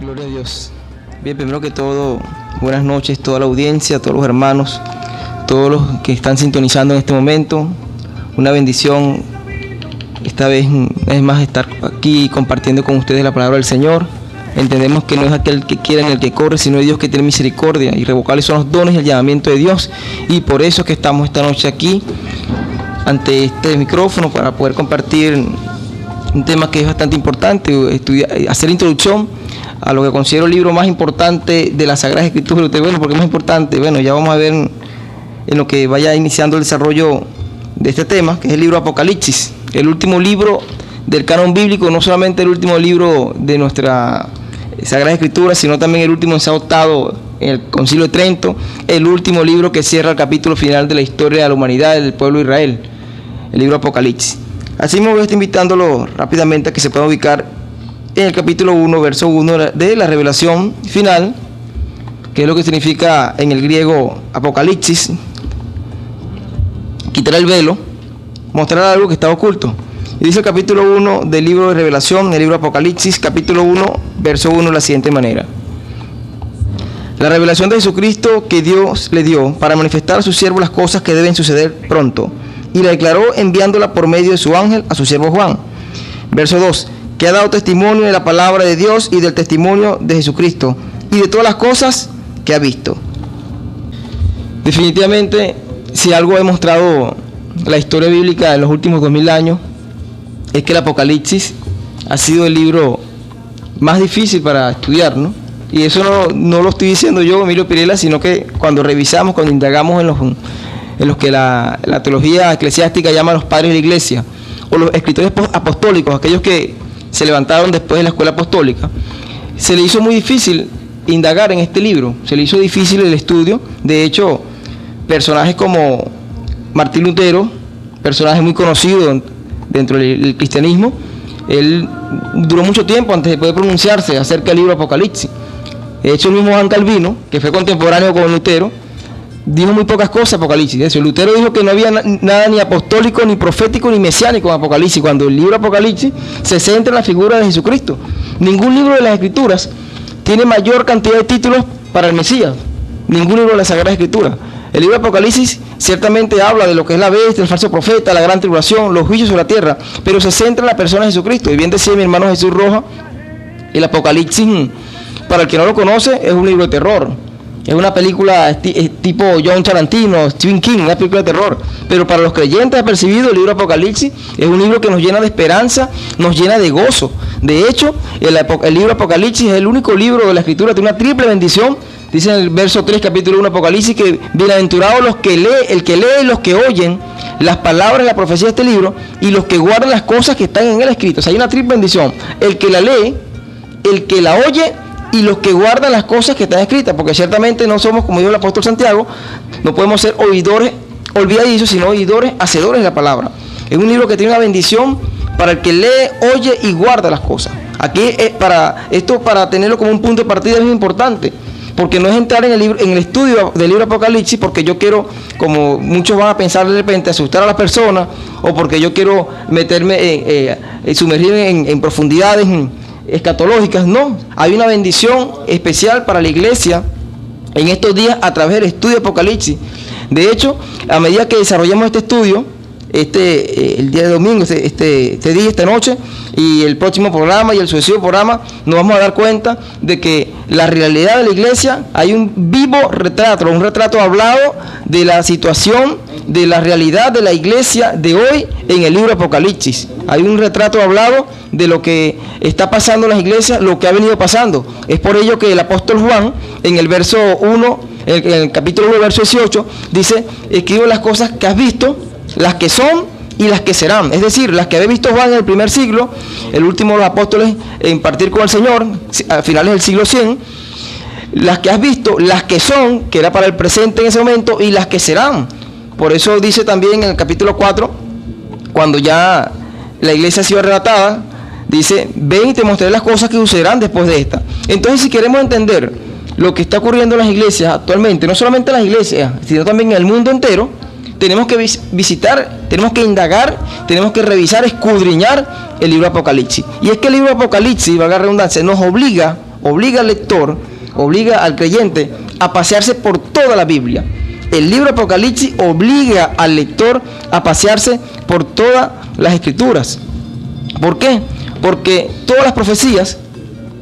Gloria a Dios. Bien, primero que todo, buenas noches a toda la audiencia, a todos los hermanos, todos los que están sintonizando en este momento. Una bendición esta vez es más estar aquí compartiendo con ustedes la palabra del Señor. Entendemos que no es aquel que quiera ni el que corre, sino Dios que tiene misericordia. Irrevocables son los dones y el llamamiento de Dios. Y por eso es que estamos esta noche aquí ante este micrófono para poder compartir un tema que es bastante importante, hacer introducción a lo que considero el libro más importante de las Sagradas Escrituras. Bueno, ¿por qué más importante? Bueno, ya vamos a ver en lo que vaya iniciando el desarrollo de este tema, que es el libro Apocalipsis, el último libro del canon bíblico, no solamente el último libro de nuestra Sagrada Escritura, sino también el último exaltado en el Concilio de Trento, el último libro que cierra el capítulo final de la historia de la humanidad, del pueblo de Israel, el libro Apocalipsis. Así me voy a estar invitándolo rápidamente a que se pueda ubicar en el capítulo 1, verso 1 de la revelación final, que es lo que significa en el griego Apocalipsis, quitar el velo, mostrar algo que está oculto. Y dice el capítulo 1 del libro de Revelación, el libro Apocalipsis, capítulo 1, verso 1, de la siguiente manera: la revelación de Jesucristo que Dios le dio para manifestar a su siervo las cosas que deben suceder pronto, y la declaró enviándola por medio de su ángel a su siervo Juan. Verso 2, que ha dado testimonio de la palabra de Dios y del testimonio de Jesucristo, y de todas las cosas que ha visto. Definitivamente, si algo ha demostrado la historia bíblica de los últimos 2000 años, es que el Apocalipsis ha sido el libro más difícil para estudiar, ¿no? Y eso no lo estoy diciendo yo, Emilio Pirela, sino que cuando revisamos, cuando indagamos en los que la teología eclesiástica llama los padres de la iglesia, o los escritores apostólicos, aquellos que se levantaron después de la escuela apostólica, se le hizo muy difícil indagar en este libro, se le hizo difícil el estudio. De hecho, personajes como Martín Lutero, personaje muy conocido dentro del cristianismo, él duró mucho tiempo antes de poder pronunciarse acerca del libro Apocalipsis. De hecho, el mismo Juan Calvino, que fue contemporáneo con Lutero, dijo muy pocas cosas Apocalipsis. De hecho, Lutero dijo que no había nada ni apostólico, ni profético, ni mesiánico en Apocalipsis, cuando el libro Apocalipsis se centra en la figura de Jesucristo. Ningún libro de las Escrituras tiene mayor cantidad de títulos para el Mesías, ningún libro de la Sagrada Escritura. El libro Apocalipsis ciertamente habla de lo que es la bestia, el falso profeta, la gran tribulación, los juicios sobre la tierra, pero se centra en la persona de Jesucristo. Y bien decía mi hermano Jesús Roja, el Apocalipsis, para el que no lo conoce, es un libro de terror. Es una película tipo John Tarantino, Stephen King, una película de terror. Pero para los creyentes apercibidos, el libro Apocalipsis es un libro que nos llena de esperanza, nos llena de gozo. De hecho, el libro Apocalipsis es el único libro de la Escritura que tiene una triple bendición. Dice en el verso 3, capítulo 1 Apocalipsis, que bienaventurados el que lee y los que oyen las palabras de la profecía de este libro, y los que guardan las cosas que están en él escritas. O sea, hay una triple bendición: el que la lee, el que la oye, y los que guardan las cosas que están escritas, porque ciertamente no somos, como dijo el apóstol Santiago, no podemos ser oidores olvidadizos, sino oidores hacedores de la palabra. Es un libro que tiene una bendición para el que lee, oye y guarda las cosas. Aquí para tenerlo como un punto de partida es muy importante, porque no es entrar en el estudio del libro Apocalipsis porque yo quiero, como muchos van a pensar de repente, asustar a las personas, o porque yo quiero meterme, sumergirme en profundidades escatológicas. No, hay una bendición especial para la iglesia en estos días a través del estudio de Apocalipsis. De hecho, a medida que desarrollamos este estudio, el día de domingo, este día, esta noche, y el próximo programa y el sucesivo programa, nos vamos a dar cuenta de que la realidad de la iglesia, hay un vivo retrato, un retrato hablado de la situación, de la realidad de la iglesia de hoy en el libro Apocalipsis. Hay un retrato hablado de lo que está pasando en las iglesias, lo que ha venido pasando. Es por ello que el apóstol Juan, en el verso 1, en el capítulo 1, verso 18, dice: escribo las cosas que has visto, las que son y las que serán. Es decir, las que había visto Juan en el primer siglo, el último de los apóstoles en partir con el Señor, a finales del siglo 100, las que has visto, las que son, que era para el presente en ese momento, y las que serán. Por eso dice también en el capítulo 4, cuando ya la iglesia ha sido arrebatada, dice: ven y te mostraré las cosas que sucederán después de esta. Entonces, si queremos entender lo que está ocurriendo en las iglesias actualmente, no solamente en las iglesias, sino también en el mundo entero, tenemos que visitar, tenemos que indagar, tenemos que revisar, escudriñar el libro Apocalipsis. Y es que el libro Apocalipsis, valga la redundancia, nos obliga obliga al lector, obliga al creyente a pasearse por toda la Biblia. El libro de Apocalipsis obliga al lector a pasearse por todas las escrituras. ¿Por qué? Porque todas las profecías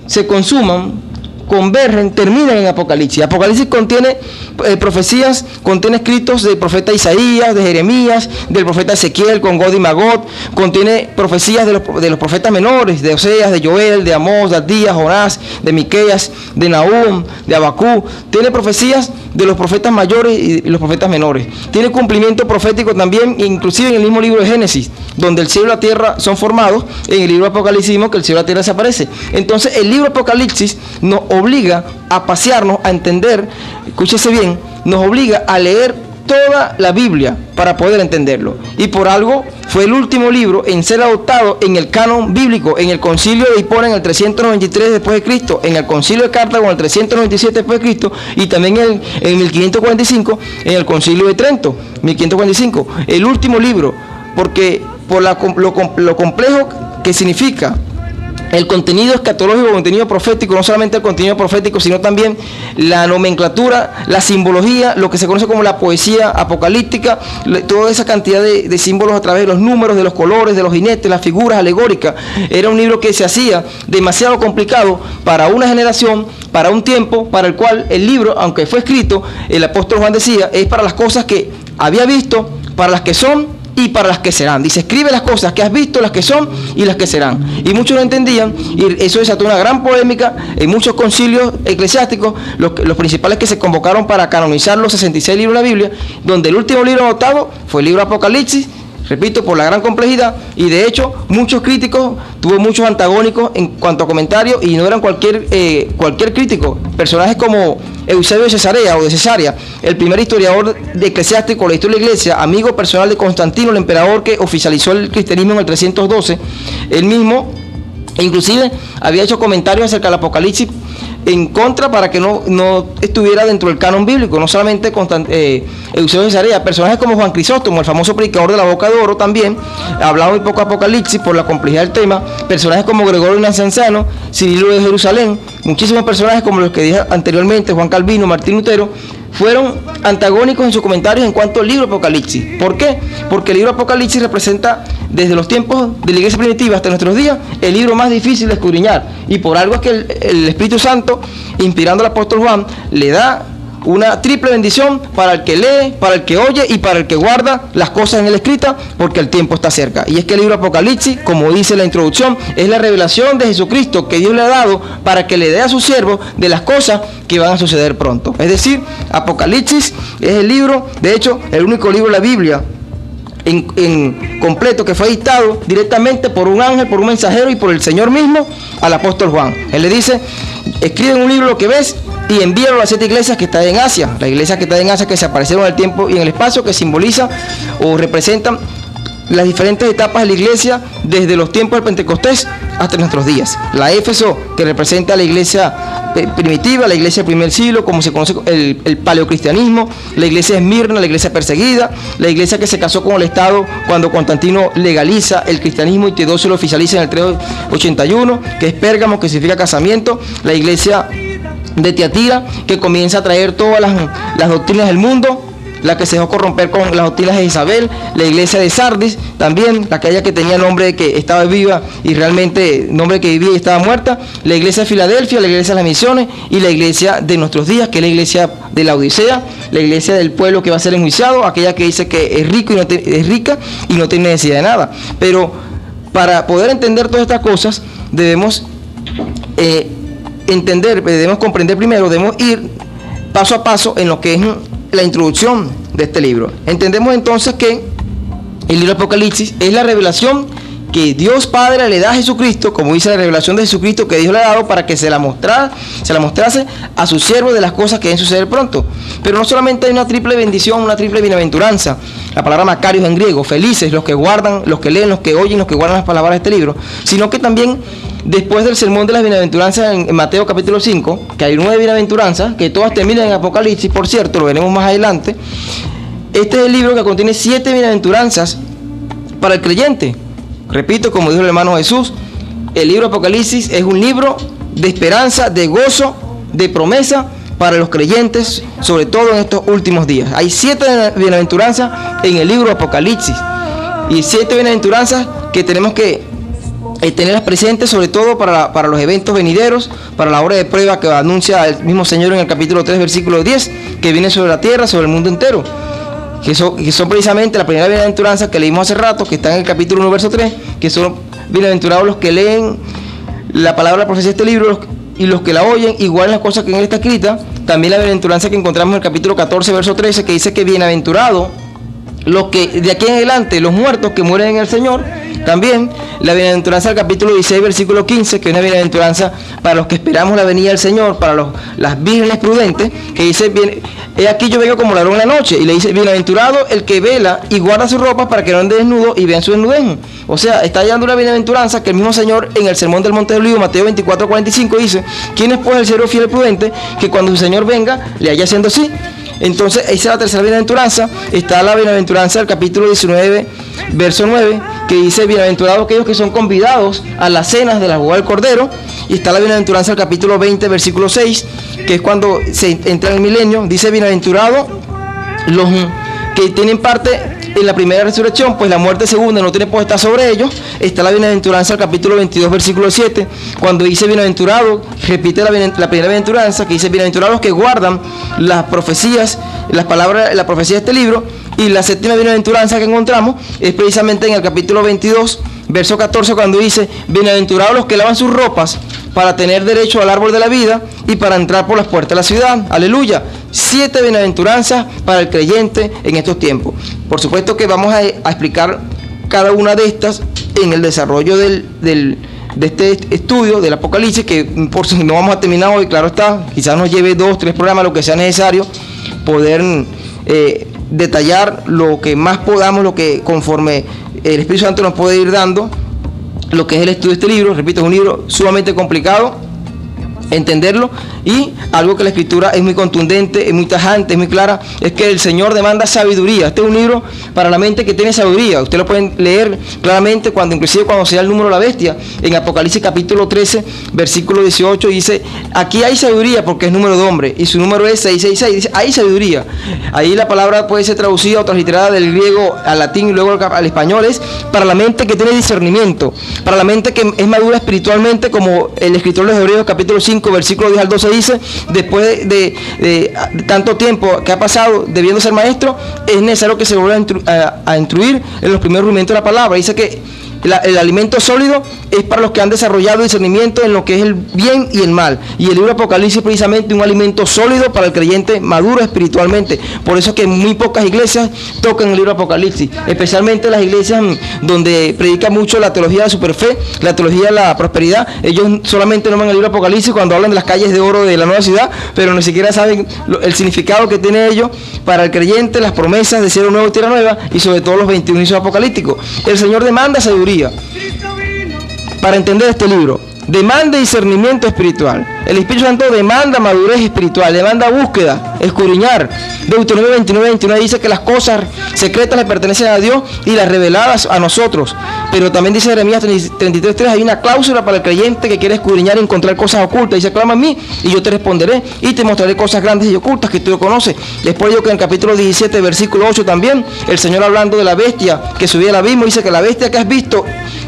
se consuman, convergen, terminan en Apocalipsis. Apocalipsis contiene profecías, contiene escritos del profeta Isaías, de Jeremías, del profeta Ezequiel con Gog y Magog, contiene profecías de los profetas menores, de Oseas, de Joel, de Amós, de Abdías, Jonás, de Miqueas, de Nahum, de Abacú. Tiene profecías de los profetas mayores y los profetas menores. Tiene cumplimiento profético también, inclusive en el mismo libro de Génesis, donde el cielo y la tierra son formados. En el libro de Apocalipsis vimos que el cielo y la tierra desaparece. Entonces el libro de Apocalipsis nos obliga a pasearnos, a entender, escúchese bien, nos obliga a leer toda la Biblia para poder entenderlo. Y por algo fue el último libro en ser adoptado en el canon bíblico, en el concilio de Hipona en el 393 después de Cristo, en el concilio de Cartago en el 397 después de Cristo, y también en 1545 en el concilio de Trento, 1545, el último libro, porque por lo complejo que significa el contenido escatológico, el contenido profético, no solamente el contenido profético, sino también la nomenclatura, la simbología, lo que se conoce como la poesía apocalíptica, toda esa cantidad de símbolos a través de los números, de los colores, de los jinetes, las figuras alegóricas. Era un libro que se hacía demasiado complicado para una generación, para un tiempo, para el cual el libro, aunque fue escrito, el apóstol Juan decía, es para las cosas que había visto, para las que son y para las que serán. Dice, escribe las cosas que has visto, las que son y las que serán. Y muchos no entendían, y eso desató una gran polémica en muchos concilios eclesiásticos, los principales que se convocaron para canonizar los 66 libros de la Biblia, donde el último libro anotado fue el libro de Apocalipsis, repito, por la gran complejidad, y de hecho muchos críticos, tuvo muchos antagónicos en cuanto a comentarios, y no eran cualquier crítico. Personajes como Eusebio de Cesarea, el primer historiador eclesiástico de la historia de la iglesia, amigo personal de Constantino, el emperador que oficializó el cristianismo en el 312, él mismo inclusive había hecho comentarios acerca del Apocalipsis en contra para que no estuviera dentro del canon bíblico. No solamente Eusebio de Cesarea, personajes como Juan Crisóstomo, el famoso predicador de la boca de oro, también hablaba muy poco de Apocalipsis por la complejidad del tema. Personajes como Gregorio Nacianceno, Cirilo de Jerusalén, muchísimos personajes como los que dije anteriormente, Juan Calvino, Martín Lutero, fueron antagónicos en sus comentarios en cuanto al libro de Apocalipsis. ¿Por qué? Porque el libro de Apocalipsis representa, desde los tiempos de la iglesia primitiva hasta nuestros días, el libro más difícil de escudriñar. Y por algo es que el Espíritu Santo, inspirando al apóstol Juan, le da una triple bendición para el que lee, para el que oye y para el que guarda las cosas en él escritas, porque el tiempo está cerca. Y es que el libro de Apocalipsis, como dice la introducción, es la revelación de Jesucristo que Dios le ha dado para que le dé a sus siervos de las cosas que van a suceder pronto. Es decir, Apocalipsis es el libro, de hecho, el único libro de la Biblia en completo que fue dictado directamente por un ángel, por un mensajero y por el Señor mismo al apóstol Juan. Él le dice, escribe en un libro lo que ves y envíalo a las 7 iglesias que están en Asia. Las iglesias que están en Asia, que se aparecieron en el tiempo y en el espacio, que simbolizan o representan las diferentes etapas de la iglesia desde los tiempos del Pentecostés hasta nuestros días. La Éfeso, que representa a la iglesia primitiva, la iglesia del primer siglo, como se conoce el paleocristianismo, la iglesia de Esmirna, la iglesia perseguida, la iglesia que se casó con el Estado cuando Constantino legaliza el cristianismo y Teodosio lo oficializa en el 381, que es Pérgamo, que significa casamiento, la iglesia de Tiatira, que comienza a traer todas las doctrinas del mundo, la que se dejó corromper con las doctrinas de Isabel, la iglesia de Sardis, también aquella que tenía nombre de que estaba viva y realmente nombre que vivía y estaba muerta, la iglesia de Filadelfia, la iglesia de las misiones y la iglesia de nuestros días, que es la iglesia de la Odisea, la iglesia del pueblo que va a ser enjuiciado, aquella que dice que es rico y es rica y no tiene necesidad de nada. Pero para poder entender todas estas cosas debemos debemos comprender primero, debemos ir paso a paso en lo que es la introducción de este libro. Entendemos entonces que el libro de Apocalipsis es la revelación que Dios Padre le da a Jesucristo, como dice la revelación de Jesucristo que Dios le ha dado para que se la mostrase a sus siervos de las cosas que deben suceder pronto. Pero no solamente hay una triple bendición, una triple bienaventuranza, la palabra Macarios en griego, felices los que guardan, los que leen, los que oyen, los que guardan las palabras de este libro, sino que también después del sermón de las bienaventuranzas en Mateo capítulo 5, que hay 9 bienaventuranzas, que todas terminan en Apocalipsis, por cierto, lo veremos más adelante. Este es el libro que contiene 7 bienaventuranzas para el creyente. Repito, como dijo el hermano Jesús, el libro de Apocalipsis es un libro de esperanza, de gozo, de promesa para los creyentes, sobre todo en estos últimos días. Hay 7 bienaventuranzas en el libro de Apocalipsis, y 7 bienaventuranzas que tenemos que tenerlas presentes, sobre todo para los eventos venideros, para la hora de prueba que anuncia el mismo Señor en el capítulo 3, versículo 10, que viene sobre la tierra, sobre el mundo entero, que son precisamente la primera bienaventuranza que leímos hace rato, que está en el capítulo 1, verso 3, que son bienaventurados los que leen la palabra de la profecía de este libro y los que la oyen, igual las cosas que en él está escrita. También la bienaventuranza que encontramos en el capítulo 14, verso 13, que dice que bienaventurado los que de aquí en adelante, los muertos que mueren en el Señor. También la bienaventuranza del capítulo 16, versículo 15, que es una bienaventuranza para los que esperamos la venida del Señor, para las vírgenes prudentes, que dice, he aquí yo vengo como ladrón en la noche, y le dice, bienaventurado el que vela y guarda sus ropas para que no ande desnudo y vean su desnudez. O sea, está dando una bienaventuranza que el mismo Señor en el sermón del Monte de Olivo, Mateo 24, 45, dice, ¿quién es pues el siervo fiel y prudente que cuando su Señor venga le haya haciendo así? Entonces, esa es la tercera bienaventuranza. Está la bienaventuranza del capítulo 19, verso 9, que dice, bienaventurados aquellos que son convidados a las cenas de la boda del Cordero. Y está la bienaventuranza del capítulo 20, versículo 6, que es cuando se entra en el milenio. Dice, bienaventurados los que tienen parte en la primera resurrección, pues la muerte segunda no tiene potestad sobre ellos. Está la bienaventuranza del capítulo 22, versículo 7, cuando dice bienaventurado, repite la primera bienaventuranza, que dice bienaventurados los que guardan las profecías, las palabras, la profecía de este libro. Y la séptima bienaventuranza que encontramos es precisamente en el capítulo 22, verso 14, cuando dice, bienaventurados los que lavan sus ropas para tener derecho al árbol de la vida y para entrar por las puertas de la ciudad. Aleluya. 7 bienaventuranzas para el creyente en estos tiempos. Por supuesto que vamos a explicar cada una de estas en el desarrollo de este estudio del Apocalipsis, que por si no vamos a terminar hoy, claro está, quizás nos lleve 2, 3 programas, lo que sea necesario, poder detallar lo que más podamos, lo que conforme el Espíritu Santo nos puede ir dando, lo que es el estudio de este libro. Repito, es un libro sumamente complicado entenderlo, y algo que la Escritura es muy contundente, es muy tajante, es muy clara, es que el Señor demanda sabiduría. Este es un libro para la mente que tiene sabiduría. Ustedes lo pueden leer claramente inclusive cuando sea el número de la bestia, en Apocalipsis capítulo 13, versículo 18, dice, aquí hay sabiduría porque es número de hombre, y su número es 666, dice, hay sabiduría. Ahí la palabra puede ser traducida o transliterada del griego al latín y luego al español, es para la mente que tiene discernimiento, para la mente que es madura espiritualmente, como el escritor de los Hebreos capítulo 5, versículo 10 al 12 dice, después de tanto tiempo que ha pasado debiendo ser maestro, es necesario que se vuelva a instruir en los primeros rudimentos de la palabra. Dice que el alimento sólido es para los que han desarrollado discernimiento en lo que es el bien y el mal. Y el libro de Apocalipsis es precisamente un alimento sólido para el creyente maduro espiritualmente. Por eso es que muy pocas iglesias tocan el libro de Apocalipsis, especialmente las iglesias donde predica mucho la teología de la superfe, la teología de la prosperidad. Ellos solamente nombran el libro de Apocalipsis cuando hablan de las calles de oro de la nueva ciudad, pero ni siquiera saben el significado que tiene ello para el creyente, las promesas de cielo nuevo y tierra nueva, y sobre todo los 21 inicios apocalípticos. El Señor demanda sabiduría para entender este libro. Demanda discernimiento espiritual. El Espíritu Santo demanda madurez espiritual, demanda búsqueda, escudriñar. Deuteronomio 29, 29 dice que las cosas secretas le pertenecen a Dios y las reveladas a nosotros. Pero también dice Jeremías 33, 3, hay una cláusula para el creyente que quiere escudriñar y encontrar cosas ocultas. Dice, clama a mí y yo te responderé y te mostraré cosas grandes y ocultas que tú no conoces. Es por ello que en el capítulo 17, versículo 8 también, el Señor hablando de la bestia que subía al abismo, dice que la bestia que has visto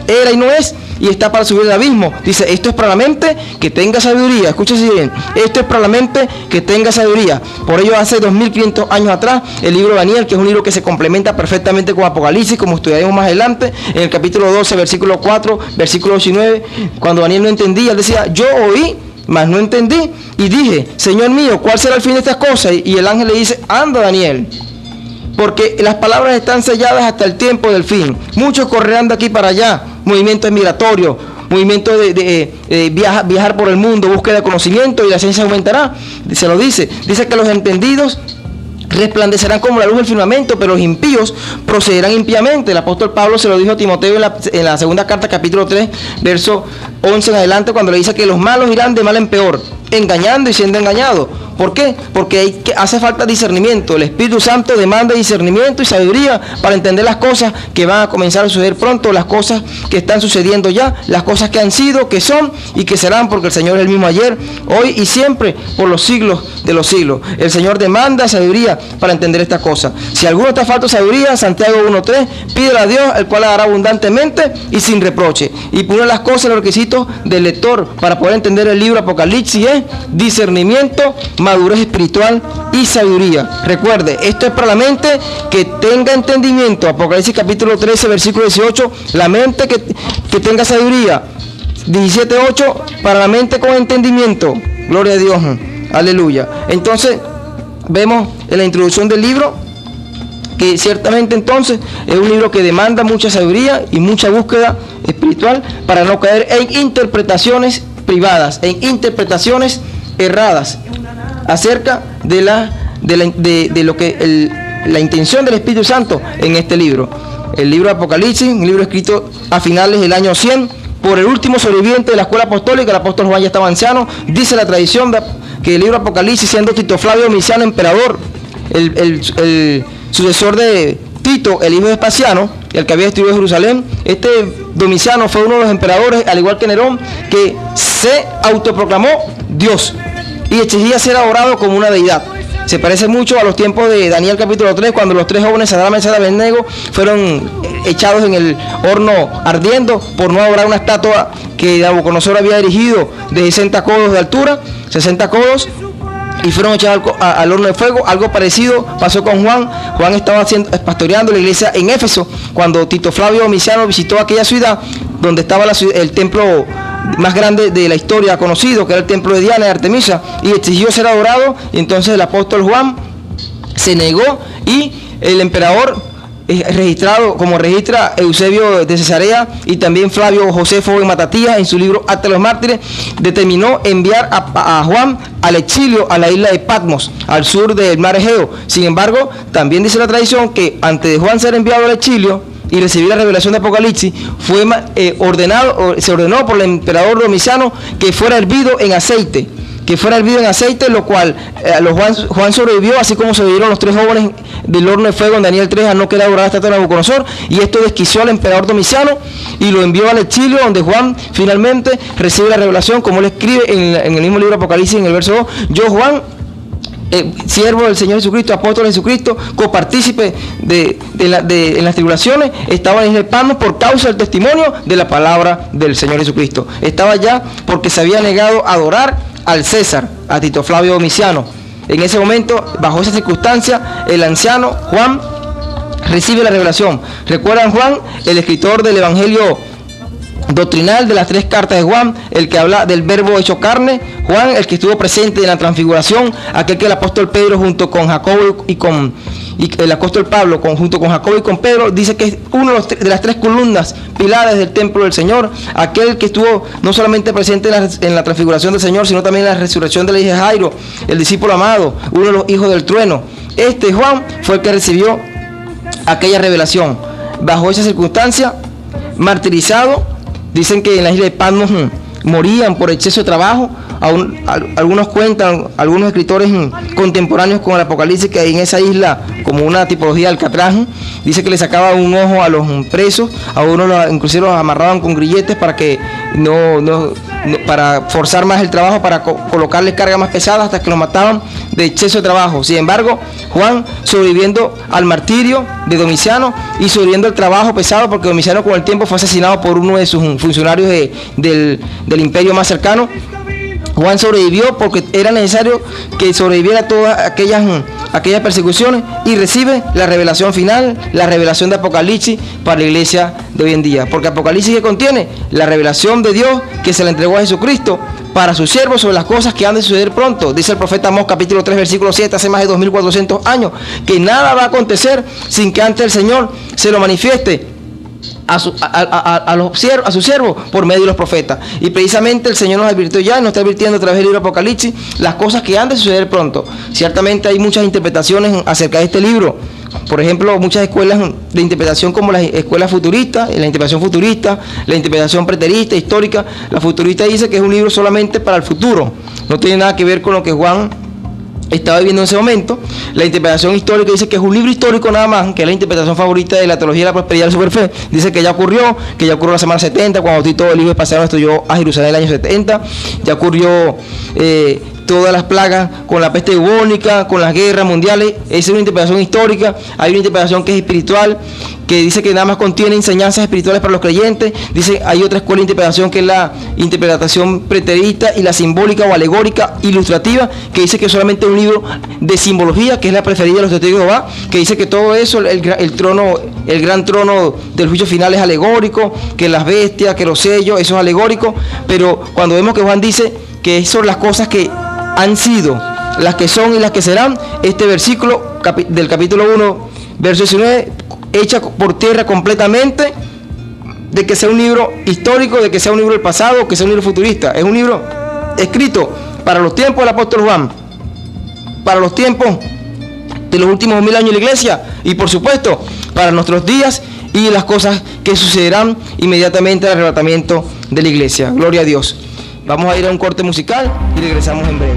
era y no es, y está para subir al abismo. Dice, esto es para la mente que tenga sabiduría. Escúchese bien, esto es para la mente que tenga sabiduría. Por ello, hace 2500 años atrás, el libro de Daniel, que es un libro que se complementa perfectamente con Apocalipsis, como estudiaremos más adelante, en el capítulo 12, versículo 4, versículo 8 y 9, cuando Daniel no entendía, él decía, yo oí, mas no entendí, y dije, Señor mío, ¿cuál será el fin de estas cosas? Y el ángel le dice, anda, Daniel, porque las palabras están selladas hasta el tiempo del fin. Muchos correrán de aquí para allá, movimientos migratorios, movimiento de viajar por el mundo, búsqueda de conocimiento, y la ciencia aumentará. Se lo dice que los entendidos resplandecerán como la luz del firmamento, pero los impíos procederán impíamente. El apóstol Pablo se lo dijo a Timoteo en la segunda carta, capítulo 3, verso 11 en adelante, cuando le dice que los malos irán de mal en peor, engañando y siendo engañados. ¿Por qué? Porque hace falta discernimiento. El Espíritu Santo demanda discernimiento y sabiduría para entender las cosas que van a comenzar a suceder pronto, las cosas que están sucediendo ya, las cosas que han sido, que son y que serán, porque el Señor es el mismo ayer, hoy y siempre, por los siglos de los siglos. El Señor demanda sabiduría para entender estas cosas. Si alguno está falto de sabiduría, Santiago 1:3, pídele a Dios, el cual la dará abundantemente y sin reproche. Y una de las cosas, los requisitos del lector para poder entender el libro Apocalipsis es discernimiento, madurez espiritual y sabiduría. Recuerde, esto es para la mente que tenga entendimiento. Apocalipsis capítulo 13, versículo 18, la mente que tenga sabiduría. 17:8, para la mente con entendimiento. Gloria a Dios. Aleluya. Entonces, vemos en la introducción del libro que ciertamente entonces es un libro que demanda mucha sabiduría y mucha búsqueda espiritual para no caer en interpretaciones privadas, en interpretaciones erradas acerca de lo que la intención del Espíritu Santo en este libro. El libro de Apocalipsis, un libro escrito a finales del año 100 por el último sobreviviente de la escuela apostólica. El apóstol Juan ya estaba anciano. Dice la tradición que el libro de Apocalipsis, siendo Tito Flavio Domiciano emperador, el sucesor de Tito, el hijo de Vespasiano, el que había destruido Jerusalén, este Domiciano fue uno de los emperadores, al igual que Nerón, que se autoproclamó Dios y exigía ser adorado como una deidad. Se parece mucho a los tiempos de Daniel capítulo 3, cuando los tres jóvenes Sadrach, Mesach y Abednego fueron echados en el horno ardiendo por no adorar una estatua que Nabucodonosor había erigido de 60 codos de altura, 60 codos, y fueron echados al horno de fuego. Algo parecido pasó con Juan. Juan estaba pastoreando la iglesia en Éfeso cuando Tito Flavio Domiciano visitó aquella ciudad donde estaba el templo más grande de la historia conocido, que era el templo de Diana y Artemisa, y exigió ser adorado. Y entonces el apóstol Juan se negó, y el emperador, registrado como registra Eusebio de Cesarea y también Flavio Josefo de Matatías en su libro Actas de los Mártires, determinó enviar a Juan al exilio a la isla de Patmos, al sur del mar Egeo. Sin embargo, también dice la tradición que antes de Juan ser enviado al exilio y recibir la revelación de Apocalipsis, se ordenó por el emperador Domiciano que fuera hervido en aceite, lo cual Juan sobrevivió, así como sobrevivieron los tres jóvenes del horno de fuego en Daniel 3 a no querer adorar la estatua de Nabucodonosor. Y esto desquició al emperador Domiciano y lo envió al exilio, donde Juan finalmente recibe la revelación, como él escribe en el mismo libro Apocalipsis, en el verso 2: yo, Juan, siervo del Señor Jesucristo, apóstol de Jesucristo, copartícipe en las tribulaciones, estaba en el Patmos por causa del testimonio de la palabra del Señor Jesucristo. Estaba allá porque se había negado a adorar al César, a Tito Flavio Domiciano. En ese momento, bajo esa circunstancia, el anciano Juan recibe la revelación. ¿Recuerdan Juan, el escritor del Evangelio doctrinal de las tres cartas de Juan, el que habla del verbo hecho carne? Juan, el que estuvo presente en la transfiguración, aquel que el apóstol Pedro junto con Jacobo y el apóstol Pablo junto con Jacobo y con Pedro dice que es uno de las tres columnas, pilares del templo del Señor, aquel que estuvo no solamente presente en la transfiguración del Señor, sino también en la resurrección de la hija de Jairo, el discípulo amado, uno de los hijos del trueno. Este Juan fue el que recibió aquella revelación. Bajo esa circunstancia, martirizado, dicen que en la isla de Patmos morían por exceso de trabajo. Algunos cuentan, algunos escritores contemporáneos con el Apocalipsis, que en esa isla, como una tipología de Alcatraz, dice que le sacaban un ojo a los presos, a uno inclusive los amarraban con grilletes para que para forzar más el trabajo, para colocarles cargas más pesadas, hasta que los mataban de exceso de trabajo. Sin embargo, Juan, sobreviviendo al martirio de Domiciano y sobreviviendo al trabajo pesado, porque Domiciano con el tiempo fue asesinado por uno de sus funcionarios del imperio más cercano, Juan sobrevivió porque era necesario que sobreviviera todas aquellas persecuciones, y recibe la revelación final, la revelación de Apocalipsis para la iglesia de hoy en día. Porque Apocalipsis, que contiene la revelación de Dios que se le entregó a Jesucristo para sus siervos sobre las cosas que han de suceder pronto. Dice el profeta Amós capítulo 3 versículo 7, hace más de 2400 años, que nada va a acontecer sin que antes el Señor se lo manifieste a sus siervos por medio de los profetas. Y precisamente el Señor nos advirtió ya, y nos está advirtiendo a través del libro Apocalipsis las cosas que han de suceder pronto. Ciertamente hay muchas interpretaciones acerca de este libro. Por ejemplo, muchas escuelas de interpretación, como las escuelas futuristas, la interpretación futurista, la interpretación preterista, histórica. La futurista dice que es un libro solamente para el futuro, no tiene nada que ver con lo que Juan estaba viviendo en ese momento. La interpretación histórica dice que es un libro histórico nada más, que es la interpretación favorita de la teología de la prosperidad y la superfe. Dice que ya ocurrió la semana 70, cuando Tito, el hijo de Vespasiano, estudió a Jerusalén en el año 70. Ya ocurrió todas las plagas con la peste bubónica, con las guerras mundiales. Esa es una interpretación histórica. Hay una interpretación que es espiritual, que dice que nada más contiene enseñanzas espirituales para los creyentes. Dice, hay otra escuela de interpretación que es la interpretación preterista y la simbólica o alegórica ilustrativa, que dice que solamente es un libro de simbología, que es la preferida de los testigos de Jehová, que dice que todo eso, el gran trono del juicio final es alegórico, que las bestias, que los sellos, eso es alegórico. Pero cuando vemos que Juan dice que son las cosas que han sido, las que son y las que serán, este versículo del capítulo 1, verso 19, echa por tierra completamente de que sea un libro histórico, de que sea un libro del pasado, que sea un libro futurista. Es un libro escrito para los tiempos del apóstol Juan, para los tiempos de los últimos 2000 años de la iglesia, y por supuesto para nuestros días y las cosas que sucederán inmediatamente al arrebatamiento de la iglesia. Gloria a Dios. Vamos a ir a un corte musical y regresamos en breve.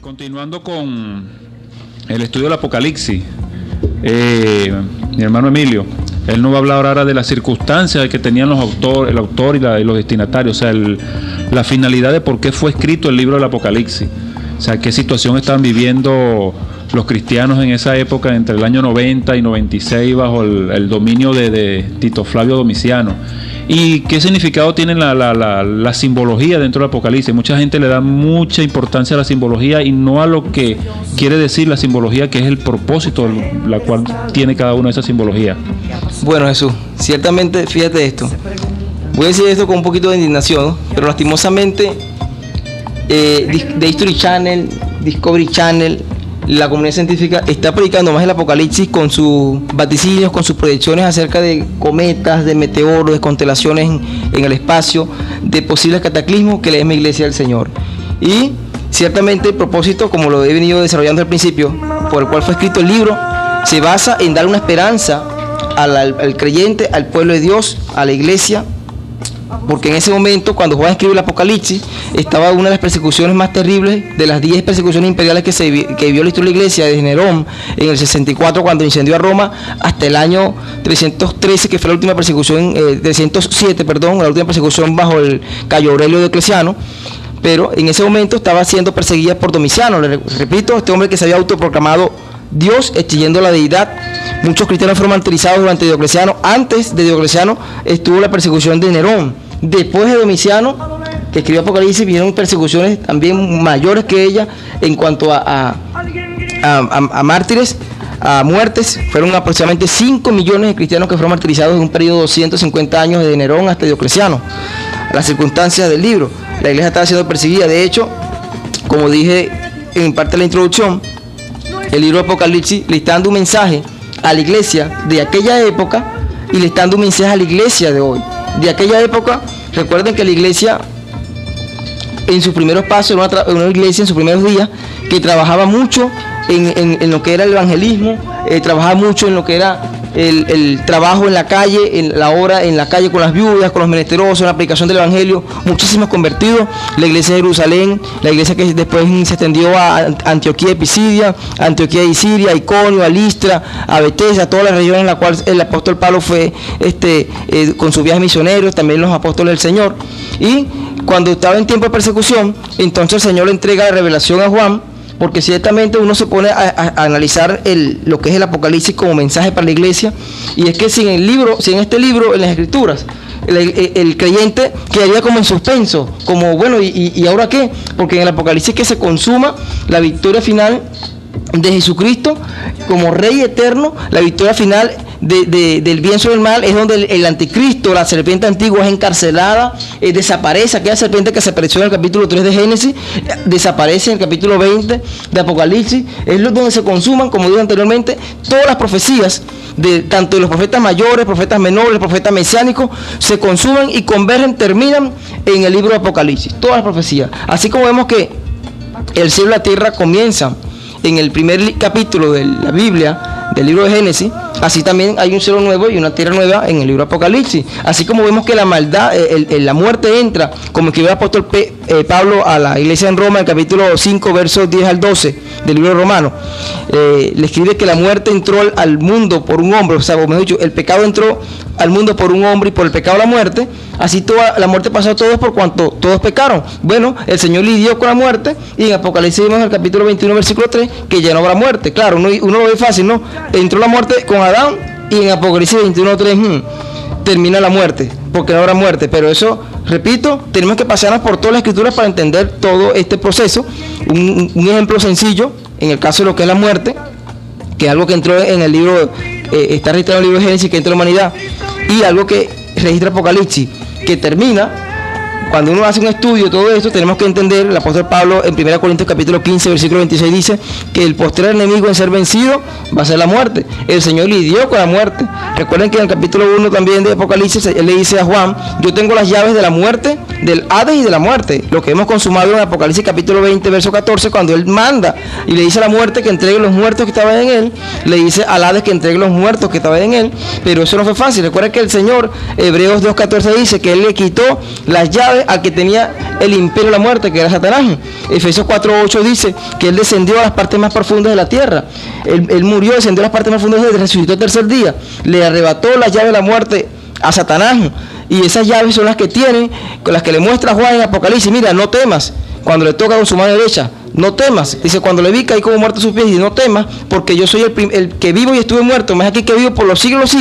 Continuando con el estudio del Apocalipsis, mi hermano Emilio, él nos va a hablar ahora de las circunstancias que tenían el autor y los destinatarios, o sea, la finalidad de por qué fue escrito el libro del Apocalipsis, o sea, qué situación estaban viviendo los cristianos en esa época, entre el año 90 y 96, bajo el dominio de Tito Flavio Domiciano. ¿Y qué significado tiene la simbología dentro del Apocalipsis? Mucha gente le da mucha importancia a la simbología y no a lo que quiere decir la simbología, que es el propósito la cual tiene cada una de esas simbologías. Bueno, Jesús, ciertamente, fíjate esto. Voy a decir esto con un poquito de indignación, ¿no? Pero lastimosamente The History Channel, Discovery Channel, la comunidad científica está predicando más el Apocalipsis con sus vaticinios, con sus proyecciones acerca de cometas, de meteoros, de constelaciones en el espacio, de posibles cataclismos, que la misma iglesia del Señor. Y ciertamente el propósito, como lo he venido desarrollando al principio, por el cual fue escrito el libro, se basa en dar una esperanza al creyente, al pueblo de Dios, a la iglesia, porque en ese momento, cuando Juan escribe el Apocalipsis, estaba una de las persecuciones más terribles de las 10 persecuciones imperiales que vivió la historia de la iglesia, desde Nerón en el 64, cuando incendió a Roma, hasta el año 313, que fue la última persecución, 307, perdón, la última persecución bajo el Cayo Aurelio Diocleciano. Pero en ese momento estaba siendo perseguida por Domiciano. Le repito, este hombre que se había autoproclamado Dios, extinguiendo la deidad. Muchos cristianos fueron martirizados durante Diocleciano. Antes de Diocleciano estuvo la persecución de Nerón. Después de Domiciano, que escribió Apocalipsis, vinieron persecuciones también mayores que ella en cuanto a mártires, a muertes. Fueron aproximadamente 5 millones de cristianos que fueron martirizados en un periodo de 250 años, de Nerón hasta Diocleciano. Las circunstancias del libro, la iglesia estaba siendo perseguida. De hecho, como dije en parte de la introducción, el libro de Apocalipsis le está dando un mensaje a la iglesia de aquella época y le está dando un mensaje a la iglesia de hoy. De aquella época, recuerden que la iglesia en sus primeros pasos, una iglesia en sus primeros días, que trabajaba mucho en lo que era el evangelismo, trabajaba mucho en lo que era el trabajo en la calle, en la obra en la calle con las viudas, con los menesterosos, en la aplicación del evangelio, muchísimos convertidos. La iglesia de Jerusalén, la iglesia que después se extendió a Antioquía de Pisidia, Antioquía de Siria, a Iconio, a Listra, a Betesda, toda la región en la cual el apóstol Pablo fue con sus viajes misioneros, también los apóstoles del Señor. Y cuando estaba en tiempo de persecución, entonces el Señor le entrega la revelación a Juan, porque ciertamente uno se pone a analizar lo que es el Apocalipsis como mensaje para la iglesia, y es que sin este libro, en las Escrituras, el creyente quedaría como en suspenso, como bueno, ¿y ahora qué? Porque en el Apocalipsis que se consuma la victoria final de Jesucristo como Rey eterno, la victoria final del bien sobre el mal, es donde el anticristo, la serpiente antigua, es encarcelada, desaparece. Aquella serpiente que se apareció en el capítulo 3 de Génesis, desaparece en el capítulo 20 de Apocalipsis. Es donde se consuman, como dije anteriormente, todas las profecías, tanto de los profetas mayores, profetas menores, profetas mesiánicos, se consuman y convergen, terminan en el libro de Apocalipsis, todas las profecías. Así como vemos que el cielo y la tierra comienzan en el primer capítulo de la Biblia, del libro de Génesis, así también hay un cielo nuevo y una tierra nueva en el libro Apocalipsis. Así como vemos que la maldad, la muerte entra, como escribió el apóstol Pablo a la iglesia en Roma, en el capítulo 5, versos 10 al 12 del libro romano, le escribe que la muerte entró al mundo por un hombre, o sea, mejor dicho, el pecado entró al mundo por un hombre y por el pecado la muerte, así toda la muerte pasó a todos por cuanto todos pecaron. Bueno, el Señor lidió con la muerte y en Apocalipsis vemos en el capítulo 21, versículo 3, que ya no habrá muerte. Claro, uno lo ve fácil, ¿no? Entró la muerte con Adán y en Apocalipsis 21, 3, termina la muerte, porque no habrá muerte. Pero eso, repito, tenemos que pasarnos por todas las escrituras para entender todo este proceso. Un ejemplo sencillo, en el caso de lo que es la muerte, que es algo que entró en el libro, está registrado en el libro de Génesis, que entra en la humanidad, y algo que registra Apocalipsis, que termina. Cuando uno hace un estudio de todo esto, tenemos que entender, el apóstol Pablo en 1 Corintios capítulo 15, versículo 26 dice que el postrer enemigo en ser vencido va a ser la muerte. El Señor lidió con la muerte. Recuerden que en el capítulo 1 también de Apocalipsis, él le dice a Juan, yo tengo las llaves de la muerte, del Hades y de la muerte. Lo que hemos consumado en Apocalipsis capítulo 20, verso 14, cuando él manda y le dice a la muerte que entregue los muertos que estaban en él, le dice al Hades que entregue los muertos que estaban en él, pero eso no fue fácil. Recuerden que el Señor, Hebreos 2.14 dice que él le quitó las llaves al que tenía el imperio de la muerte, que era Satanás. Efesios 4.8 dice que él descendió a las partes más profundas de la tierra. Él murió, descendió a las partes más profundas, resucitó el tercer día, le arrebató la llave de la muerte a Satanás, y esas llaves son las que tiene, con las que le muestra a Juan en Apocalipsis. Mira, no temas, cuando le toca con su mano derecha, no temas. Dice, cuando le vi caí como muerto a sus pies, y no temas, porque yo soy el que vivo y estuve muerto, más aquí que vivo por los siglos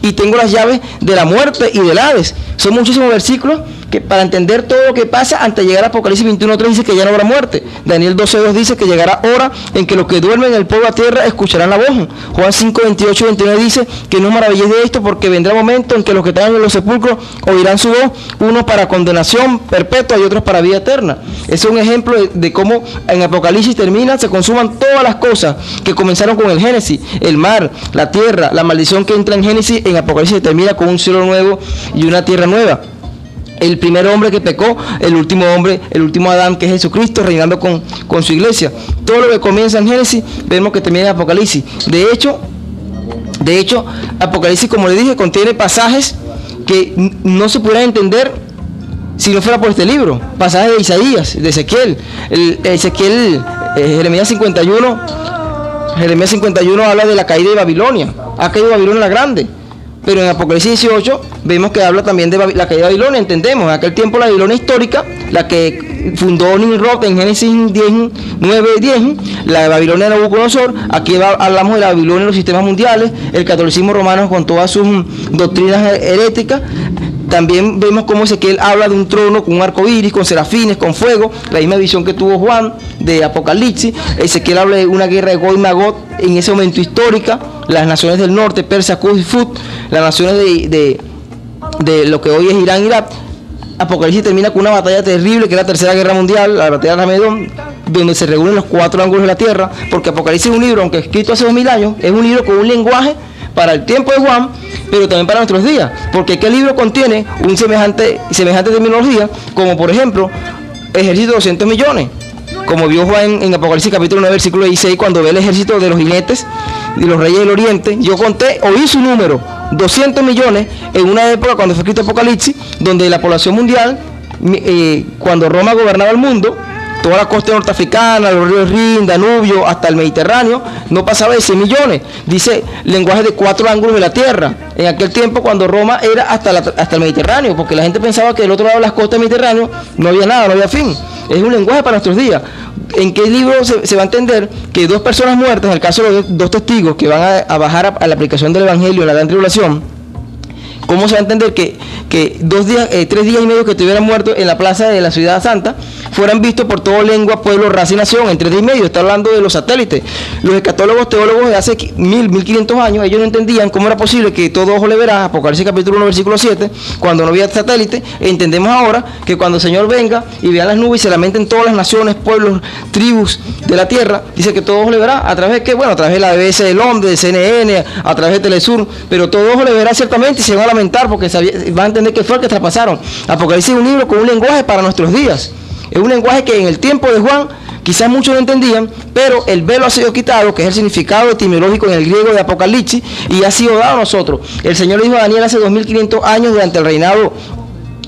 y tengo las llaves de la muerte y del Hades. Son muchísimos versículos que para entender todo lo que pasa antes de llegar a Apocalipsis 21.3 dice que ya no habrá muerte. Daniel 12.2 dice que llegará hora en que los que duermen en el polvo de la tierra escucharán la voz. Juan 5.28-29 dice que no os maravilléis de esto, porque vendrá momento en que los que están en los sepulcros oirán su voz, unos para condenación perpetua y otros para vida eterna. Ese es un ejemplo de cómo en Apocalipsis se consuman todas las cosas que comenzaron con el Génesis, el mar, la tierra, la maldición que entra en Génesis, en Apocalipsis termina con un cielo nuevo y una tierra nueva. El primer hombre que pecó, el último hombre, el último Adán, que es Jesucristo, reinando con su iglesia. Todo lo que comienza en Génesis, vemos que termina en Apocalipsis. De hecho, Apocalipsis, como le dije, contiene pasajes que no se pudieran entender si no fuera por este libro. Pasajes de Isaías, de Ezequiel. Jeremías 51 habla de la caída de Babilonia. Ha caído Babilonia la grande. Pero en Apocalipsis 18 vemos que habla también de la caída de Babilonia. Entendemos, en aquel tiempo la Babilonia histórica, la que fundó Nimrod en Génesis 9:10, la de Babilonia de Nabucodonosor. Aquí hablamos de la Babilonia en los sistemas mundiales, el catolicismo romano con todas sus doctrinas heréticas. También vemos cómo Ezequiel habla de un trono con un arco iris, con serafines, con fuego, la misma visión que tuvo Juan de Apocalipsis. Ezequiel habla de una guerra de Gog y Magog en ese momento histórica, las naciones del norte, Persia, Cus y Fut, las naciones de lo que hoy es Irán y Irak. Apocalipsis termina con una batalla terrible, que es la tercera guerra mundial, la batalla de Armagedón, donde se reúnen los cuatro ángulos de la tierra, porque Apocalipsis es un libro, aunque escrito hace 2000 años, es un libro con un lenguaje para el tiempo de Juan, pero también para nuestros días, porque este libro contiene un semejante terminología, como por ejemplo, ejército de 200 millones, como vio Juan en Apocalipsis capítulo 9, versículo 16, cuando ve el ejército de los jinetes y los reyes del oriente. Yo oí su número, 200 millones, en una época cuando fue escrito Apocalipsis, donde la población mundial, cuando Roma gobernaba el mundo, toda la costa norteafricana, los ríos Rin, Danubio, hasta el Mediterráneo, no pasaba de 100 millones. Dice lenguaje de 4 ángulos de la tierra. En aquel tiempo, cuando Roma era hasta el Mediterráneo, porque la gente pensaba que del otro lado de las costas del Mediterráneo no había nada, no había fin. Es un lenguaje para nuestros días. ¿En qué libro se va a entender que 2 personas muertas, en el caso de los 2 testigos que van a bajar a la aplicación del Evangelio en la Gran Tribulación, cómo se va a entender que 3 días y medio que estuvieran muertos en la plaza de la ciudad santa fueran vistos por toda lengua, pueblo, raza y nación en 3 días y medio? Está hablando de los satélites. Los escatólogos, teólogos de hace 1500 años, ellos no entendían cómo era posible que todo ojo le verá, Apocalipsis capítulo 1, versículo 7, cuando no había satélite. Entendemos ahora que cuando el Señor venga y vea las nubes y se lamenten todas las naciones, pueblos, tribus de la tierra, dice que todo ojo le verá. ¿A través de qué? Bueno, a través de la BBC de Londres, de CNN, a través de Telesur, pero todo ojo le verá ciertamente y se van a lamentar porque van a entender que fue el que traspasaron. Apocalipsis es un libro con un lenguaje para nuestros días. Es un lenguaje que en el tiempo de Juan Quizás muchos no entendían, pero el velo ha sido quitado, que es el significado etimológico en el griego de Apocalipsis, y ha sido dado a nosotros. El Señor le dijo a Daniel hace 2500 años, durante el reinado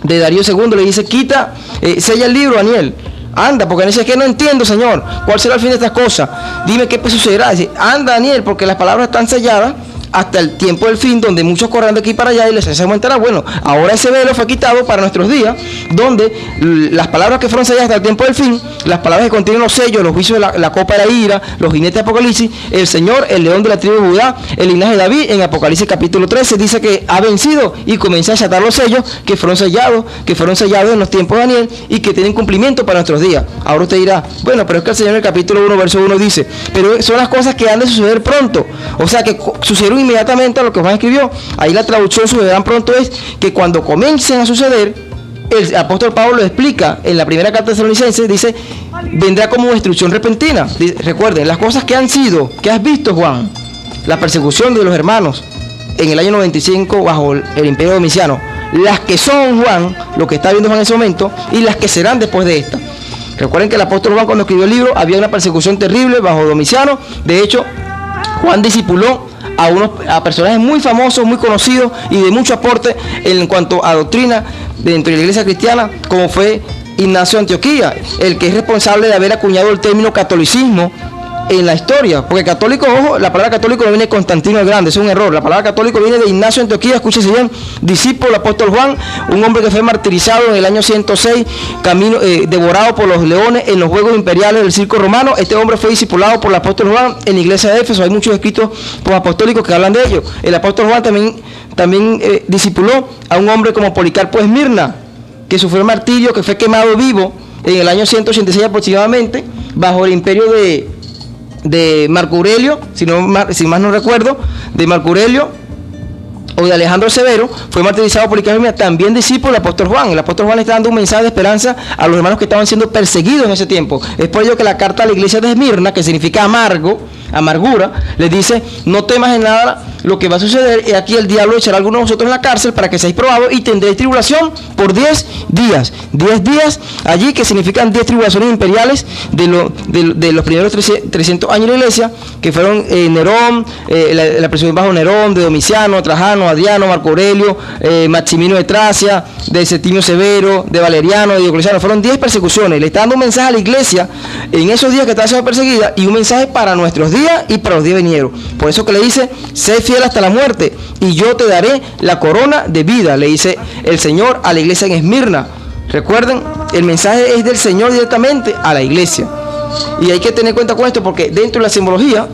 de Darío II, le dice, quita, sella el libro, Daniel. Anda, porque dice que no entiendo, Señor, ¿cuál será el fin de estas cosas? Dime qué sucederá. Dice, anda, Daniel, porque las palabras están selladas hasta el tiempo del fin, donde muchos correrán de aquí para allá y les hacemos enterar. Bueno, ahora ese velo fue quitado para nuestros días, donde las palabras que fueron selladas hasta el tiempo del fin, las palabras que contienen los sellos, los juicios de la copa de la ira, los jinetes de Apocalipsis, el Señor, el león de la tribu de Judá, el linaje de David, en Apocalipsis capítulo 13, dice que ha vencido y comienza a desatar los sellos que fueron sellados en los tiempos de Daniel y que tienen cumplimiento para nuestros días. Ahora usted dirá, bueno, pero es que el Señor en el capítulo 1, verso 1 dice, pero son las cosas que han de suceder pronto, o sea que sucedieron inmediatamente a lo que Juan escribió. Ahí la traducción sucederán pronto es que cuando comiencen a suceder, el apóstol Pablo lo explica en la primera carta de Tesalonicenses, dice, vendrá como destrucción repentina. Recuerden, las cosas que han sido, que has visto, Juan, la persecución de los hermanos en el año 95 bajo el imperio Domiciano, las que son, Juan, lo que está viendo Juan en ese momento, y las que serán después de esta. Recuerden que el apóstol Juan, cuando escribió el libro, había una persecución terrible bajo Domiciano. De hecho, Juan discipuló a personajes muy famosos, muy conocidos y de mucho aporte en cuanto a doctrina dentro de la iglesia cristiana, como fue Ignacio de Antioquía, el que es responsable de haber acuñado el término catolicismo en la historia, porque católico, ojo, la palabra católico no viene de Constantino el Grande, es un error. La palabra católico viene de Ignacio de Antioquía, escúchese bien, discípulo del apóstol Juan, un hombre que fue martirizado en el año 106, devorado por los leones en los juegos imperiales del circo romano. Este hombre fue discipulado por el apóstol Juan en la iglesia de Éfeso. Hay muchos escritos apostólicos que hablan de ello. El apóstol Juan también discipuló a un hombre como Policarpo de Esmirna, que sufrió martirio, que fue quemado vivo en el año 186 aproximadamente, bajo el imperio de Marco Aurelio, si más no recuerdo, de Marco Aurelio o de Alejandro Severo. Fue martirizado por Policarpo, también discípulo del apóstol Juan. El apóstol Juan le está dando un mensaje de esperanza a los hermanos que estaban siendo perseguidos en ese tiempo. Es por ello que la carta a la iglesia de Esmirna, que significa amargura, les dice, no temas en nada lo que va a suceder, y aquí el diablo echará a algunos de vosotros en la cárcel para que seáis probados y tendréis tribulación por 10 días. 10 días allí, que significan 10 tribulaciones imperiales de los primeros 300 años de la iglesia, que fueron Nerón, la presión bajo Nerón, de Domiciano, Trajano, Adriano, Marco Aurelio, Maximino de Tracia, de Septimio Severo, de Valeriano, de Diocleciano. Fueron 10 persecuciones. Le está dando un mensaje a la iglesia en esos días que está siendo perseguida, y un mensaje para nuestros días y para los días venideros. Por eso que le dice, sé fiel hasta la muerte y yo te daré la corona de vida, le dice el Señor a la iglesia en Esmirna. Recuerden, el mensaje es del Señor directamente a la iglesia, y hay que tener cuenta con esto, porque dentro de la simbología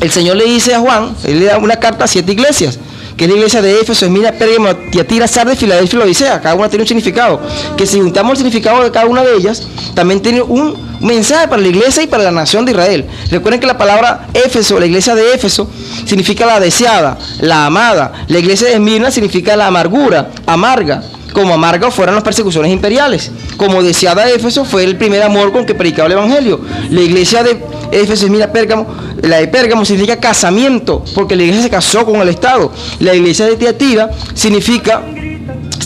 el Señor le dice a Juan, él le da una carta a 7 iglesias, que es la iglesia de Éfeso, Esmirna, Pérgamo, Tiatira, Sardes, Filadelfia y Laodicea. Cada una tiene un significado, que si juntamos el significado de cada una de ellas, también tiene un mensaje para la iglesia y para la nación de Israel. Recuerden que la palabra Éfeso, la iglesia de Éfeso, significa la deseada, la amada. La iglesia de Esmirna significa la amargura, amarga, como amarga fueron las persecuciones imperiales. Como deseada Éfeso fue el primer amor con que predicaba el evangelio. La iglesia de Éfeso, Esmirna, Pérgamo, la de Pérgamo significa casamiento, porque la iglesia se casó con el Estado. La iglesia de Tiatira significa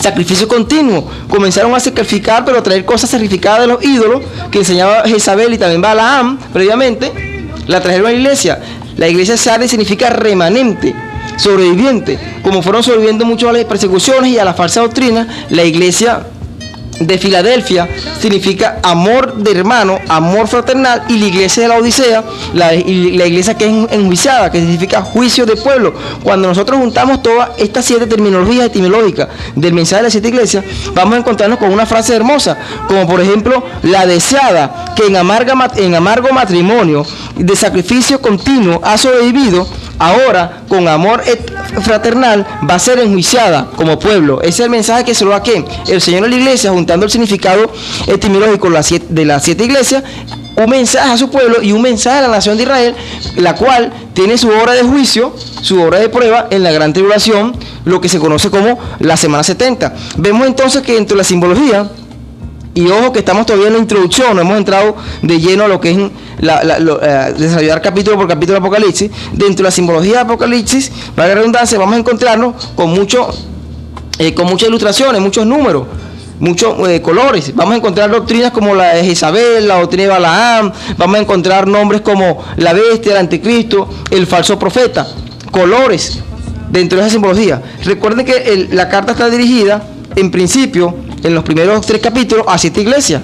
sacrificio continuo. Comenzaron a sacrificar, pero a traer cosas sacrificadas de los ídolos que enseñaba Jezabel y también Balaam previamente, la trajeron a la iglesia. La iglesia de Sardes significa remanente, sobreviviente. Como fueron sobreviviendo muchos a las persecuciones y a la falsa doctrina, la iglesia de Filadelfia significa amor de hermano, amor fraternal, y la iglesia de la Odisea, la iglesia que es enjuiciada, que significa juicio de pueblo. Cuando nosotros juntamos todas estas 7 terminologías etimológicas del mensaje de las 7 iglesias, vamos a encontrarnos con una frase hermosa, como por ejemplo, la deseada, que en amargo matrimonio de sacrificio continuo ha sobrevivido, ahora con amor fraternal va a ser enjuiciada como pueblo. Ese es el mensaje que se lo da aquí el Señor a la iglesia, juntando el significado etimológico de las 7 iglesias, un mensaje a su pueblo y un mensaje a la nación de Israel, la cual tiene su hora de juicio, su hora de prueba en la gran tribulación, lo que se conoce como la semana 70. Vemos entonces que dentro de la simbología, y ojo que estamos todavía en la introducción, no hemos entrado de lleno a lo que es desarrollar capítulo por capítulo de Apocalipsis. Dentro de la simbología de Apocalipsis, para la redundancia, vamos a encontrarnos con muchas ilustraciones, muchos números. muchos colores. Vamos a encontrar doctrinas como la de Jezabel, la doctrina de Balaam, vamos a encontrar nombres como la bestia, el anticristo, el falso profeta, colores dentro de esa simbología. Recuerden que la carta está dirigida, en principio, en los primeros 3 capítulos, a 7 iglesias.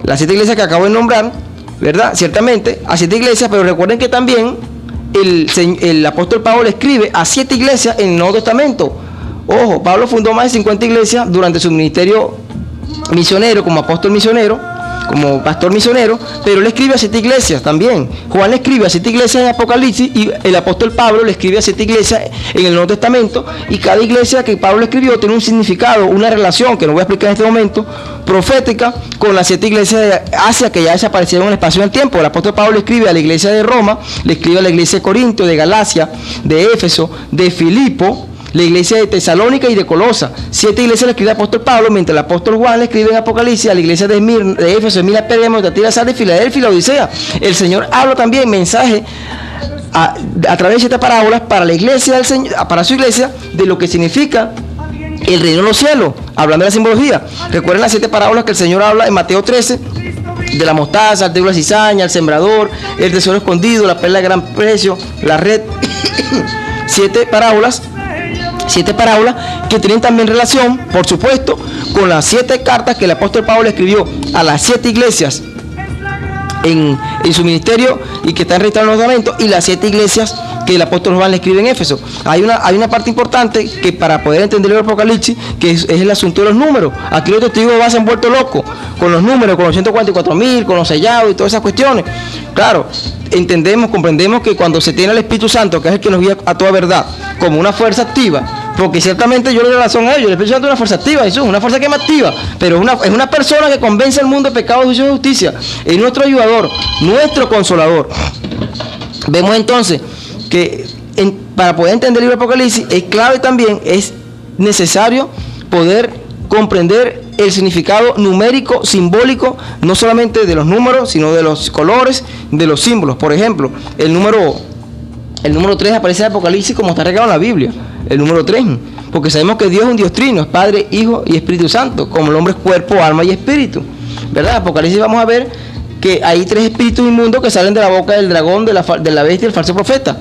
Las 7 iglesias que acabo de nombrar, ¿verdad? Ciertamente, a 7 iglesias, pero recuerden que también el apóstol Pablo escribe a 7 iglesias en el Nuevo Testamento. Ojo, Pablo fundó más de 50 iglesias durante su ministerio misionero, como apóstol misionero, como pastor misionero, pero él escribe a 7 iglesias también. Juan le escribe a 7 iglesias en Apocalipsis y el apóstol Pablo le escribe a 7 iglesias en el Nuevo Testamento, y cada iglesia que Pablo escribió tiene un significado, una relación, que no voy a explicar en este momento, profética, con las 7 iglesias de Asia que ya desaparecieron en el espacio y en el tiempo. El apóstol Pablo escribe a la iglesia de Roma, le escribe a la iglesia de Corinto, de Galacia, de Éfeso, de Filipo, la iglesia de Tesalónica y de Colosa. 7 iglesias le escribe el apóstol Pablo, mientras el apóstol Juan le escribe en Apocalipsis a la iglesia de Éfeso, Esmirna, Pérgamo, Tiatira, Sardis, Filadelfia y la Odisea. El Señor habla también mensaje a través de 7 parábolas para la iglesia del Señor, para su iglesia, de lo que significa el reino de los cielos, hablando de la simbología. Recuerden las 7 parábolas que el Señor habla en Mateo 13, de la mostaza, el trigo, la cizaña, el sembrador, el tesoro escondido, la perla de gran precio, la red. 7 parábolas que tienen también relación, por supuesto, con las 7 cartas que el apóstol Pablo escribió a las 7 iglesias en su ministerio y que están registradas en los documentos, y las 7 iglesias que el apóstol Juan le escribe en Éfeso. Hay una parte importante que, para poder entender el Apocalipsis, que es el asunto de los números. Aquí los testigos se han vuelto locos con los números, con los 144.000, con los sellados y todas esas cuestiones. Claro, comprendemos que cuando se tiene al Espíritu Santo, que es el que nos guía a toda verdad, como una fuerza activa, porque ciertamente yo le doy razón a ellos, el Espíritu Santo es una fuerza activa, eso es una fuerza que me activa, pero es una persona que convence al mundo de pecado, juicio y justicia. Es nuestro ayudador, nuestro consolador. Vemos entonces que para poder entender el libro de Apocalipsis es clave también, es necesario poder comprender el significado numérico, simbólico, no solamente de los números, sino de los colores, de los símbolos. Por ejemplo, el número 3 aparece en Apocalipsis como está regado en la Biblia, el número 3, porque sabemos que Dios es un Dios trino, es Padre, Hijo y Espíritu Santo, como el hombre es cuerpo, alma y espíritu, ¿verdad? Apocalipsis vamos a ver que hay 3 espíritus inmundos que salen de la boca del dragón, de la bestia y del falso profeta.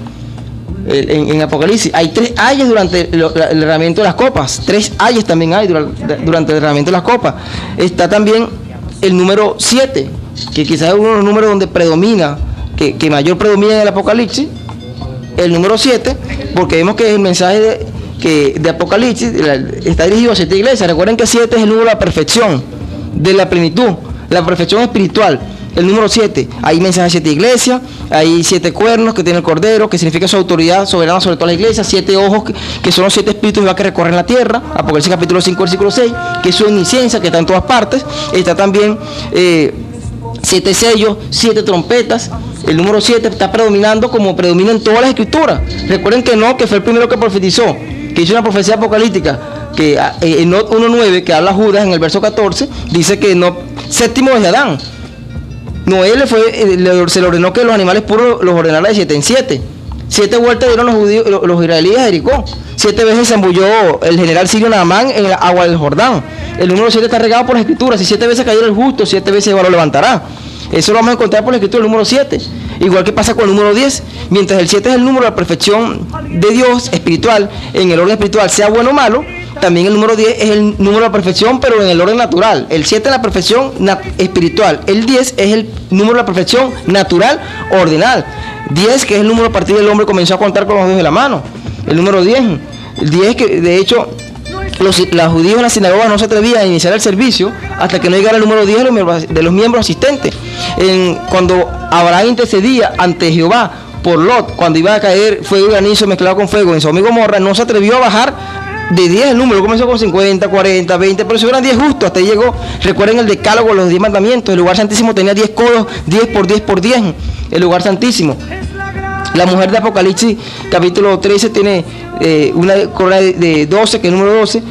En Apocalipsis hay 3 ayes durante el derramamiento de las copas. 3 ayes también hay durante el derramamiento de las copas. Está también el número 7, que quizás es uno de los números donde predomina, que mayor predomina en el Apocalipsis, el número 7, porque vemos que el mensaje de Apocalipsis está dirigido a 7 iglesias. Recuerden que 7 es el número de la perfección, de la plenitud, la perfección espiritual. El número 7, hay mensajes a 7 iglesias, hay 7 cuernos que tiene el Cordero, que significa su autoridad soberana sobre todas las iglesias, 7 ojos, que son los 7 espíritus que recorren la tierra, Apocalipsis capítulo 5, versículo 6, que es su omnisciencia, que está en todas partes. Está también 7 sellos, 7 trompetas. El número 7 está predominando como predomina en todas las escrituras. Recuerden que fue el primero que profetizó, que hizo una profecía apocalíptica, que en 1.9, que habla Judas en el verso 14, dice que séptimo desde Adán. Noé se le ordenó que los animales puros los ordenara de 7 en 7. 7 vueltas dieron los israelíes de Jericó. 7 veces se embulló el general sirio Naamán en el agua del Jordán. El número 7 está regado por las escrituras. Si 7 veces cayó el justo, 7 veces Jehová lo levantará. Eso lo vamos a encontrar por la escritura, el número 7. Igual que pasa con el número 10. Mientras el 7 es el número de la perfección de Dios espiritual, en el orden espiritual, sea bueno o malo, también el número 10 es el número de la perfección, pero en el orden natural. El 7 es la perfección espiritual. El 10 es el número de la perfección natural, ordinal. 10, que es el número a partir del hombre comenzó a contar con los dedos de la mano. El número 10. El 10 que, de hecho, los judíos en la sinagoga no se atrevían a iniciar el servicio hasta que no llegara el número 10 de los miembros asistentes. Cuando Abraham intercedía ante Jehová por Lot, cuando iba a caer fuego y granizo mezclado con fuego en Sodoma y Gomorra, no se atrevió a bajar de 10 el número, comenzó con 50, 40, 20, pero si eran 10 justos, hasta ahí llegó. Recuerden el decálogo, los 10 mandamientos. El lugar santísimo tenía 10 codos, 10 por 10 por 10, el lugar santísimo. La mujer de Apocalipsis capítulo 13 tiene una corona de 12, que es el número 12.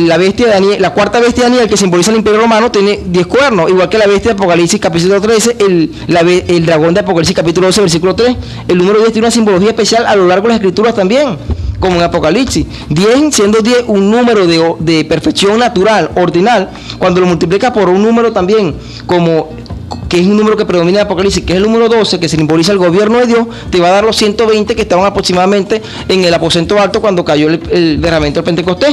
La bestia de Daniel, la cuarta bestia de Daniel, que simboliza el imperio romano, tiene 10 cuernos, igual que la bestia de Apocalipsis capítulo 13, el dragón de Apocalipsis capítulo 12, versículo 3. El número 10 tiene una simbología especial a lo largo de las escrituras también, como en Apocalipsis. 10 siendo 10 un número de perfección natural, ordinal, cuando lo multiplica por un número también, como que es un número que predomina en Apocalipsis, que es el número 12, que simboliza el gobierno de Dios, te va a dar los 120 que estaban aproximadamente en el aposento alto cuando cayó el derramamiento del Pentecostés.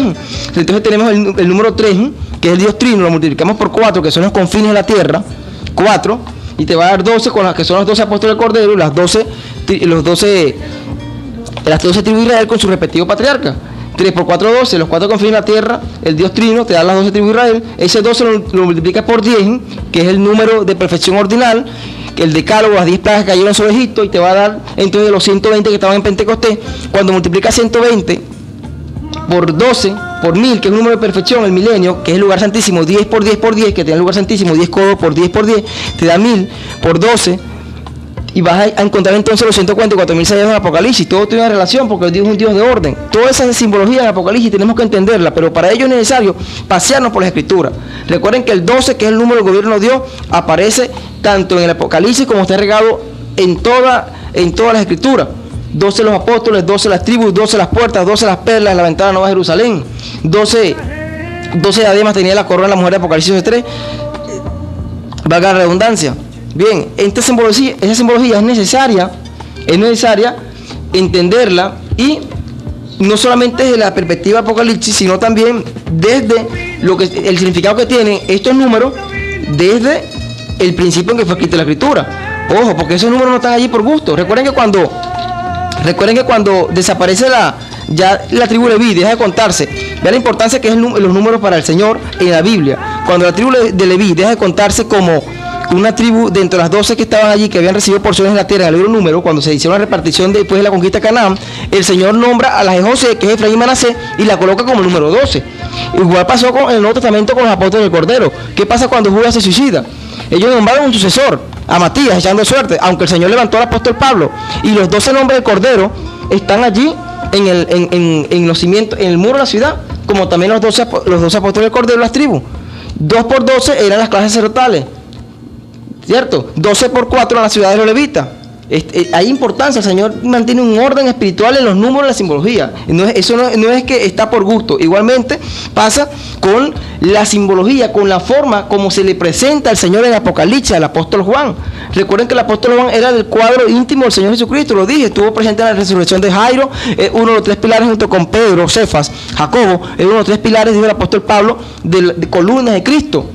Entonces tenemos el número 3, que es el Dios Trino, lo multiplicamos por 4, que son los confines de la tierra, 4, y te va a dar 12, con las que son los 12 apóstoles del Cordero, y las 12 tribus de Israel con su respectivo patriarca. 3 por 4, 12, los 4 confines de la tierra, el Dios Trino, te da las 12 tribus de Israel. Ese 12 lo multiplicas por 10, que es el número de perfección ordinal, que el decálogo, las 10 plagas que cayeron sobre Egipto, y te va a dar entonces los 120 que estaban en Pentecostés. Cuando multiplicas 120 por 12, por 1000, que es un número de perfección, el milenio, que es el lugar santísimo, 10 por 10 por 10, que te da el lugar santísimo, 10 codos por 10 por 10, te da 1000 por 12, y vas a encontrar entonces los 144.000 sallados en Apocalipsis. Todo tiene una relación porque Dios es un Dios de orden. Toda esa simbología en Apocalipsis tenemos que entenderla, pero para ello es necesario pasearnos por las Escrituras. Recuerden que el 12, que es el número del gobierno de Dios, aparece tanto en el Apocalipsis como está regado en todas las Escrituras. 12 los apóstoles, 12 las tribus, 12 las puertas, 12 las perlas, la ventana nueva de Jerusalén. 12 diademas tenía la corona de la mujer de Apocalipsis 3. Valga la redundancia. Bien, esa simbología es necesaria entenderla, y no solamente desde la perspectiva de Apocalipsis, sino también desde el significado que tienen estos números desde el principio en que fue escrita la Escritura. Ojo, porque esos números no están allí por gusto. Recuerden que cuando desaparece ya la tribu de Leví, deja de contarse. Vean la importancia que es los números para el Señor en la Biblia. Cuando la tribu de Leví deja de contarse como una tribu dentro de las 12 que estaban allí, que habían recibido porciones de la tierra en el libro número, cuando se hicieron la repartición después de la conquista de Canaán, el Señor nombra a la de José, que es Efraín y Manasés, y la coloca como el número 12. Igual pasó en el Nuevo Testamento con los apóstoles del Cordero. ¿Qué pasa cuando Judas se suicida? Ellos nombraron un sucesor, a Matías, echando suerte, aunque el Señor levantó al apóstol Pablo, y los 12 nombres del Cordero están allí en los cimientos, en el muro de la ciudad, como también los 12 apóstoles del Cordero, las tribus. 2 por 12 eran las clases sacerdotales, ¿cierto? 12 por 4 en la ciudad de los levitas. Hay importancia, el Señor mantiene un orden espiritual en los números de la simbología. Eso no es que está por gusto. Igualmente pasa con la simbología, con la forma como se le presenta al Señor en Apocalipsis, al apóstol Juan. Recuerden que el apóstol Juan era del cuadro íntimo del Señor Jesucristo, lo dije, estuvo presente en la resurrección de Jairo, uno de los 3 pilares junto con Pedro, Cefas, Jacobo, es uno de los 3 pilares, dijo el apóstol Pablo, de columnas de Cristo.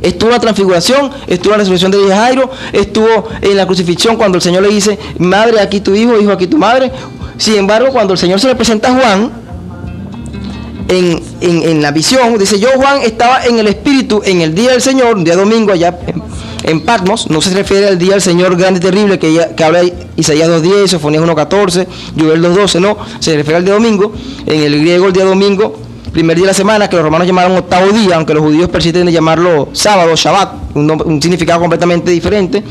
Estuvo en la transfiguración, estuvo en la resurrección de Jairo, estuvo en la crucifixión cuando el Señor le dice, madre, aquí tu hijo, hijo, aquí tu madre. Sin embargo, cuando el Señor se le presenta a Juan, en la visión, dice, yo, Juan, estaba en el Espíritu en el día del Señor, un día domingo allá en Patmos. No se refiere al día del Señor grande y terrible que habla Isaías 2.10, Sofonías 1.14, Joel 2.12, no, se refiere al día domingo. En el griego el día domingo, primer día de la semana, que los romanos llamaron octavo día, aunque los judíos persisten en llamarlo sábado, Shabbat, un significado completamente diferente.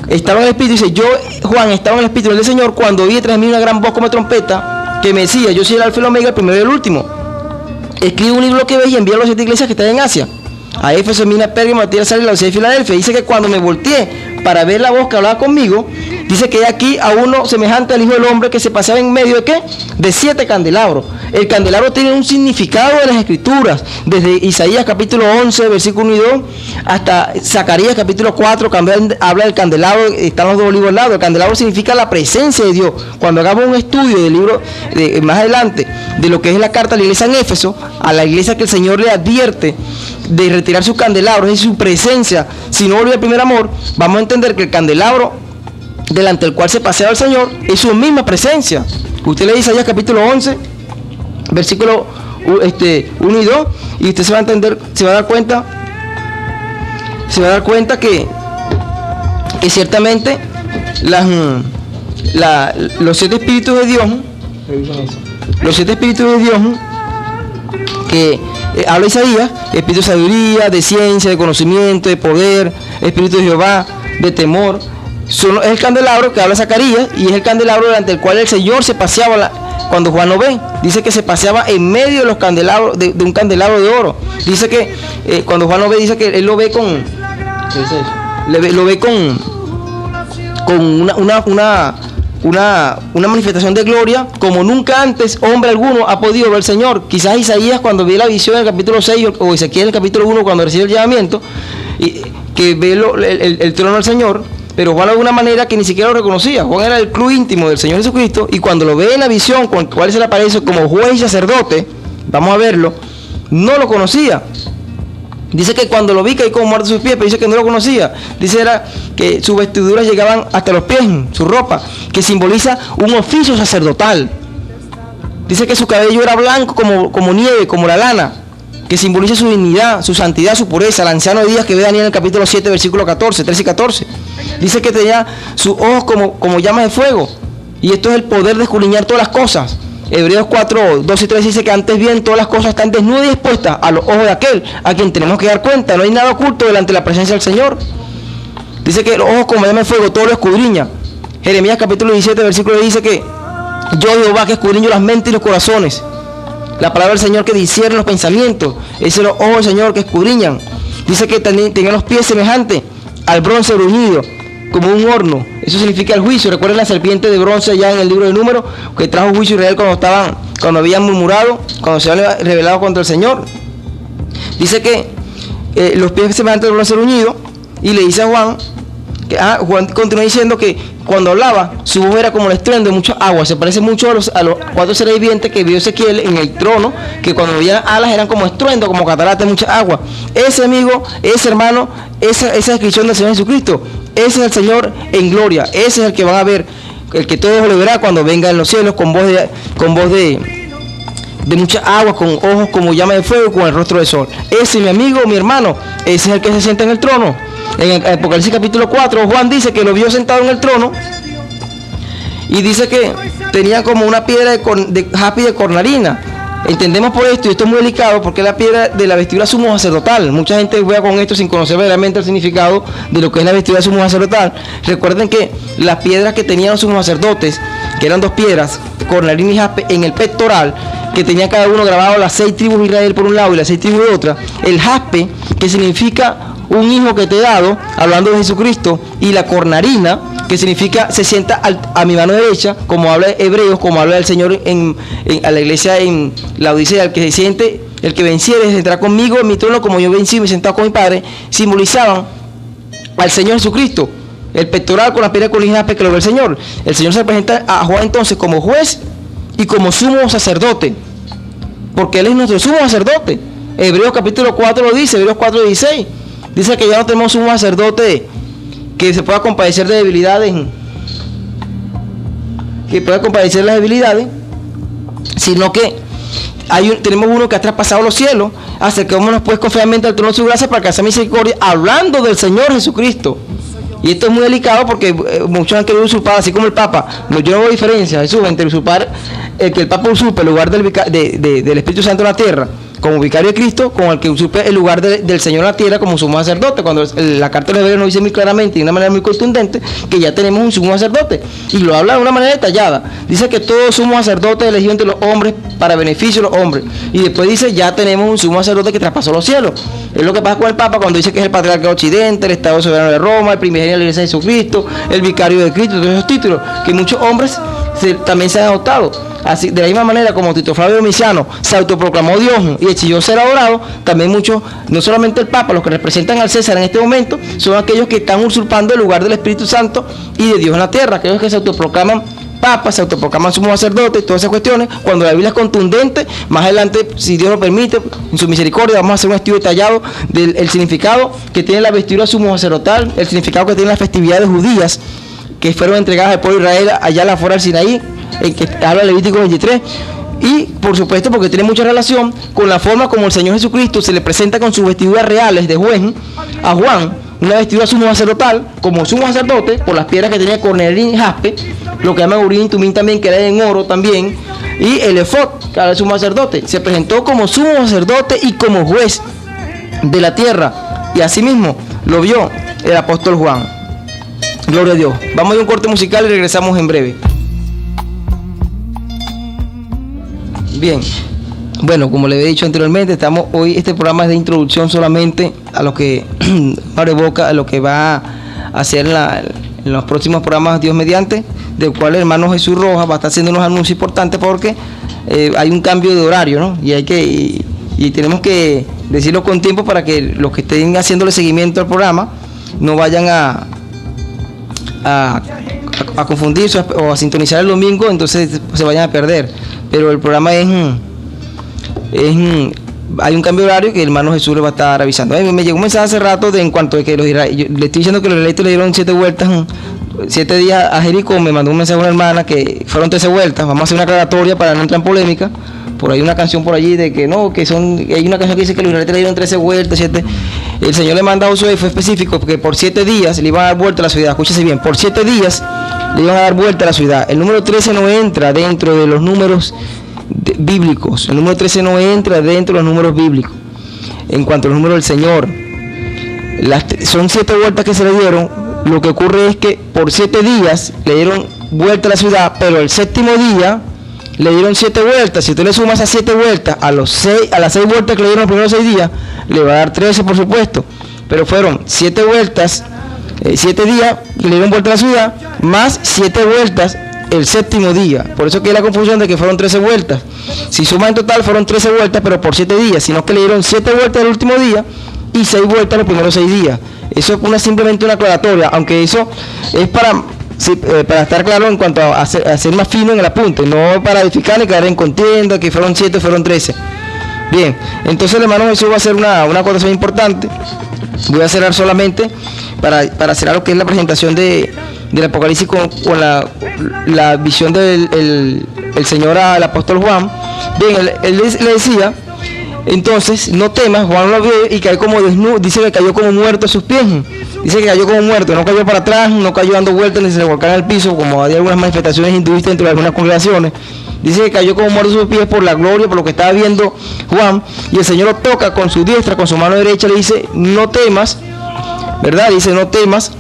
Estaba en el Espíritu, dice, yo, Juan, estaba en el Espíritu del Señor cuando oí tras mí una gran voz como trompeta que me decía, yo soy el alfa y el omega, el primero y el último. Escribe un libro que ves y envía a las 7 iglesias que están en Asia, a Éfeso, Mina, Pérgamo, a Tiatira, y la Odisea de Filadelfia. Dice que cuando me volteé para ver la voz que hablaba conmigo, dice que hay aquí a uno semejante al Hijo del Hombre que se paseaba en medio de ¿qué? De 7 candelabros. El candelabro tiene un significado de las Escrituras, desde Isaías capítulo 11, versículo 1 y 2, hasta Zacarías capítulo 4, cuando habla del candelabro, están los 2 olivos al lado. El candelabro significa la presencia de Dios. Cuando hagamos un estudio del libro más adelante de lo que es la carta a la iglesia en Éfeso, a la iglesia que el Señor le advierte de retirar sus candelabros y su presencia, si no volvió al primer amor, vamos a entender que el candelabro delante del cual se paseaba el Señor es su misma presencia. Usted le dice allá capítulo 11, versículo 1 y 2, y usted se va a entender, se va a dar cuenta que ciertamente los 7 espíritus de Dios, que habla Isaías, espíritu de sabiduría, de ciencia, de conocimiento, de poder, espíritu de Jehová, de temor, es el candelabro que habla Zacarías, y es el candelabro delante del cual el Señor se paseaba cuando Juan lo ve. Dice que se paseaba en medio de los candelabros, de un candelabro de oro. Dice que cuando Juan lo ve, dice que él lo ve con, ¿qué es eso? Lo ve con una manifestación de gloria como nunca antes hombre alguno ha podido ver al Señor. Quizás Isaías, cuando ve la visión en el capítulo 6, o Ezequiel en el capítulo 1, cuando recibe el llamamiento, y que ve el trono del Señor, pero Juan de alguna manera que ni siquiera lo reconocía. Juan era el club íntimo del Señor Jesucristo, y cuando lo ve en la visión con el cual se le aparece como juez y sacerdote, vamos a verlo, no lo conocía. Dice que cuando lo vi caí como muerto a sus pies, pero dice que no lo conocía. Dice era que sus vestiduras llegaban hasta los pies, su ropa, que simboliza un oficio sacerdotal. Dice que su cabello era blanco como nieve, como la lana, que simboliza su dignidad, su santidad, su pureza. El anciano de días que ve Daniel en el capítulo 7, versículo 14, 13 y 14. Dice que tenía sus ojos como llamas de fuego. Y esto es el poder de escudriñar todas las cosas. Hebreos 4, 2 y 3 dice que antes bien todas las cosas están desnudas y expuestas a los ojos de aquel a quien tenemos que dar cuenta. No hay nada oculto delante de la presencia del Señor. Dice que los ojos como llama de fuego, todo lo escudriña. Jeremías capítulo 17, versículo 10 dice que yo Jehová que escudriño las mentes y los corazones. La palabra del Señor que discierne los pensamientos. Ese es los ojos del Señor que escudriñan. Dice que tenía los pies semejantes al bronce bruñido, como un horno. Eso significa el juicio. Recuerden la serpiente de bronce allá en el libro de Números, que trajo juicio a Israel cuando habían murmurado, cuando se habían rebelado contra el Señor. Dice que los pies semejantes al bronce bruñido, y le dice a Juan, Juan continúa diciendo que cuando hablaba, su voz era como el estruendo de muchas aguas. Se parece mucho a los 4 seres vivientes que vio Ezequiel en el trono, que cuando veían alas eran como estruendo, como cataratas de muchas aguas. Ese amigo, ese hermano, esa descripción del Señor Jesucristo, ese es el Señor en gloria. Ese es el que van a ver, el que todos lo verán cuando venga en los cielos con voz de muchas aguas, con ojos como llama de fuego, con el rostro de sol. Ese, mi amigo, mi hermano, ese es el que se sienta en el trono. En el Apocalipsis capítulo 4, Juan dice que lo vio sentado en el trono, y dice que tenía como una piedra de jaspe y de cornalina. Entendemos por esto, y esto es muy delicado, porque es la piedra de la vestidura sumo sacerdotal. Mucha gente juega con esto sin conocer verdaderamente el significado de lo que es la vestidura sumo sacerdotal. Recuerden que las piedras que tenían los sumos sacerdotes, que eran 2 piedras, cornalina y jaspe, en el pectoral, que tenía cada uno grabado las 6 tribus de Israel por un lado y las 6 tribus de otra. El jaspe, que significa un hijo que te he dado, hablando de Jesucristo, y la cornalina, que significa se sienta a mi mano derecha, como habla Hebreos, como habla el Señor a la iglesia en la Odisea, el que se siente, el que venciere se sentará conmigo en mi trono, como yo vencí y me he sentado con mi Padre. Simbolizaban al Señor Jesucristo. El pectoral con la piedra con jaspe que lo ve el Señor. El Señor se presenta a Juan entonces como juez y como sumo sacerdote, porque Él es nuestro sumo sacerdote. Hebreos capítulo 4 lo dice, Hebreos 4:16. Dice que ya no tenemos un sacerdote que se pueda compadecer de debilidades, sino que tenemos uno que ha traspasado los cielos. Acerquémonos pues confiadamente al trono de su gracia para alcanzar misericordia, hablando del Señor Jesucristo. Y esto es muy delicado porque muchos han querido usurpar, así como el Papa. Yo no veo diferencia, Jesús, entre usurpar, que el Papa usurpe el lugar del Espíritu Santo en la tierra como vicario de Cristo, con el que usurpe el lugar del Señor en la tierra como sumo sacerdote, cuando la carta de Hebreos nos dice muy claramente y de una manera muy contundente que ya tenemos un sumo sacerdote, y lo habla de una manera detallada. Dice que todo sumo sacerdote es elegido entre los hombres para beneficio de los hombres, y después dice ya tenemos un sumo sacerdote que traspasó los cielos. Es lo que pasa con el Papa cuando dice que es el patriarca de Occidente, el Estado soberano de Roma, el primigenio de la Iglesia de Jesucristo, el vicario de Cristo, todos esos títulos que muchos hombres también se han adoptado. Así, de la misma manera como Tito Flavio Domiciano se autoproclamó Dios y exigió ser adorado, también muchos, no solamente el Papa, los que representan al César en este momento, son aquellos que están usurpando el lugar del Espíritu Santo y de Dios en la tierra, aquellos que se autoproclaman papas, se autoproclaman sumo sacerdotes, todas esas cuestiones. Cuando la Biblia es contundente, más adelante, si Dios lo permite, en su misericordia, vamos a hacer un estudio detallado del significado que tiene la vestidura sumo sacerdotal, el significado que tienen las festividades judías que fueron entregadas al pueblo de Israel allá a la fuera del Sinaí, en que habla Levítico 23, y por supuesto porque tiene mucha relación con la forma como el Señor Jesucristo se le presenta con sus vestiduras reales de juez a Juan, una vestidura sumo sacerdotal, como sumo sacerdote, por las piedras que tenía cornalina y jaspe, lo que llaman urín y tumín también, que era en oro también, y el efod, que era el sumo sacerdote, se presentó como sumo sacerdote y como juez de la tierra, y así mismo lo vio el apóstol Juan. Gloria a Dios. Vamos a ir a un corte musical y regresamos en breve. Bien, bueno, como le había dicho anteriormente, este programa es de introducción solamente a lo que abre boca, a lo que va a hacer en los próximos programas, Dios mediante, del cual el hermano Jesús Rojas va a estar haciendo unos anuncios importantes porque hay un cambio de horario, ¿no? Y tenemos que decirlo con tiempo para que los que estén haciéndole seguimiento al programa no vayan a confundirse o a sintonizar el domingo, entonces se vayan a perder. Pero el programa hay un cambio de horario que el hermano Jesús le va a estar avisando. Me llegó un mensaje hace rato en cuanto a que le estoy diciendo que los israelitas le dieron 7 vueltas, 7 días a Jericó. Me mandó un mensaje una hermana que fueron 13 vueltas. Vamos a hacer una aclaratoria para no entrar en polémica. Por ahí una canción por allí de que no, hay una canción que dice que los israelitas le dieron 13 vueltas, 7. El Señor le manda a Josué y fue específico porque por 7 días le iban a dar vuelta a la ciudad. Escúchese bien, por 7 días le iban a dar vuelta a la ciudad. El número 13 no entra dentro de los números bíblicos. El número 13 no entra dentro de los números bíblicos. En cuanto a los números del Señor, son 7 vueltas que se le dieron. Lo que ocurre es que por 7 días le dieron vuelta a la ciudad, pero el séptimo día le dieron 7 vueltas. Si usted le suma esas 7 vueltas a las 6 vueltas que le dieron los primeros 6 días, le va a dar 13, por supuesto. Pero fueron 7 vueltas, 7 días que le dieron vuelta a la ciudad, más 7 vueltas el séptimo día. Por eso que hay la confusión de que fueron 13 vueltas. Si suma en total fueron 13 vueltas, pero por 7 días, sino que le dieron 7 vueltas el último día y 6 vueltas los primeros 6 días. Eso es simplemente una aclaratoria, aunque eso es para estar claro en cuanto a ser más fino en el apunte, no para edificar ni caer en contienda, que fueron 7 o fueron 13. Bien, entonces el hermano Jesús va a hacer una acotación importante. Voy a cerrar solamente para cerrar lo que es la presentación del Apocalipsis con la visión del Señor al apóstol Juan. Bien, él le decía, entonces, no temas. Juan lo vio y cayó como desnudo, dice que cayó como muerto a sus pies. Dice que cayó como muerto, no cayó para atrás, no cayó dando vueltas ni se le volcaba en el piso, como hay algunas manifestaciones hinduistas dentro de algunas congregaciones. Dice que cayó como muerto a sus pies por la gloria, por lo que estaba viendo Juan, y el Señor lo toca con su diestra, con su mano derecha, le dice, no temas, ¿verdad? Dice, no temas,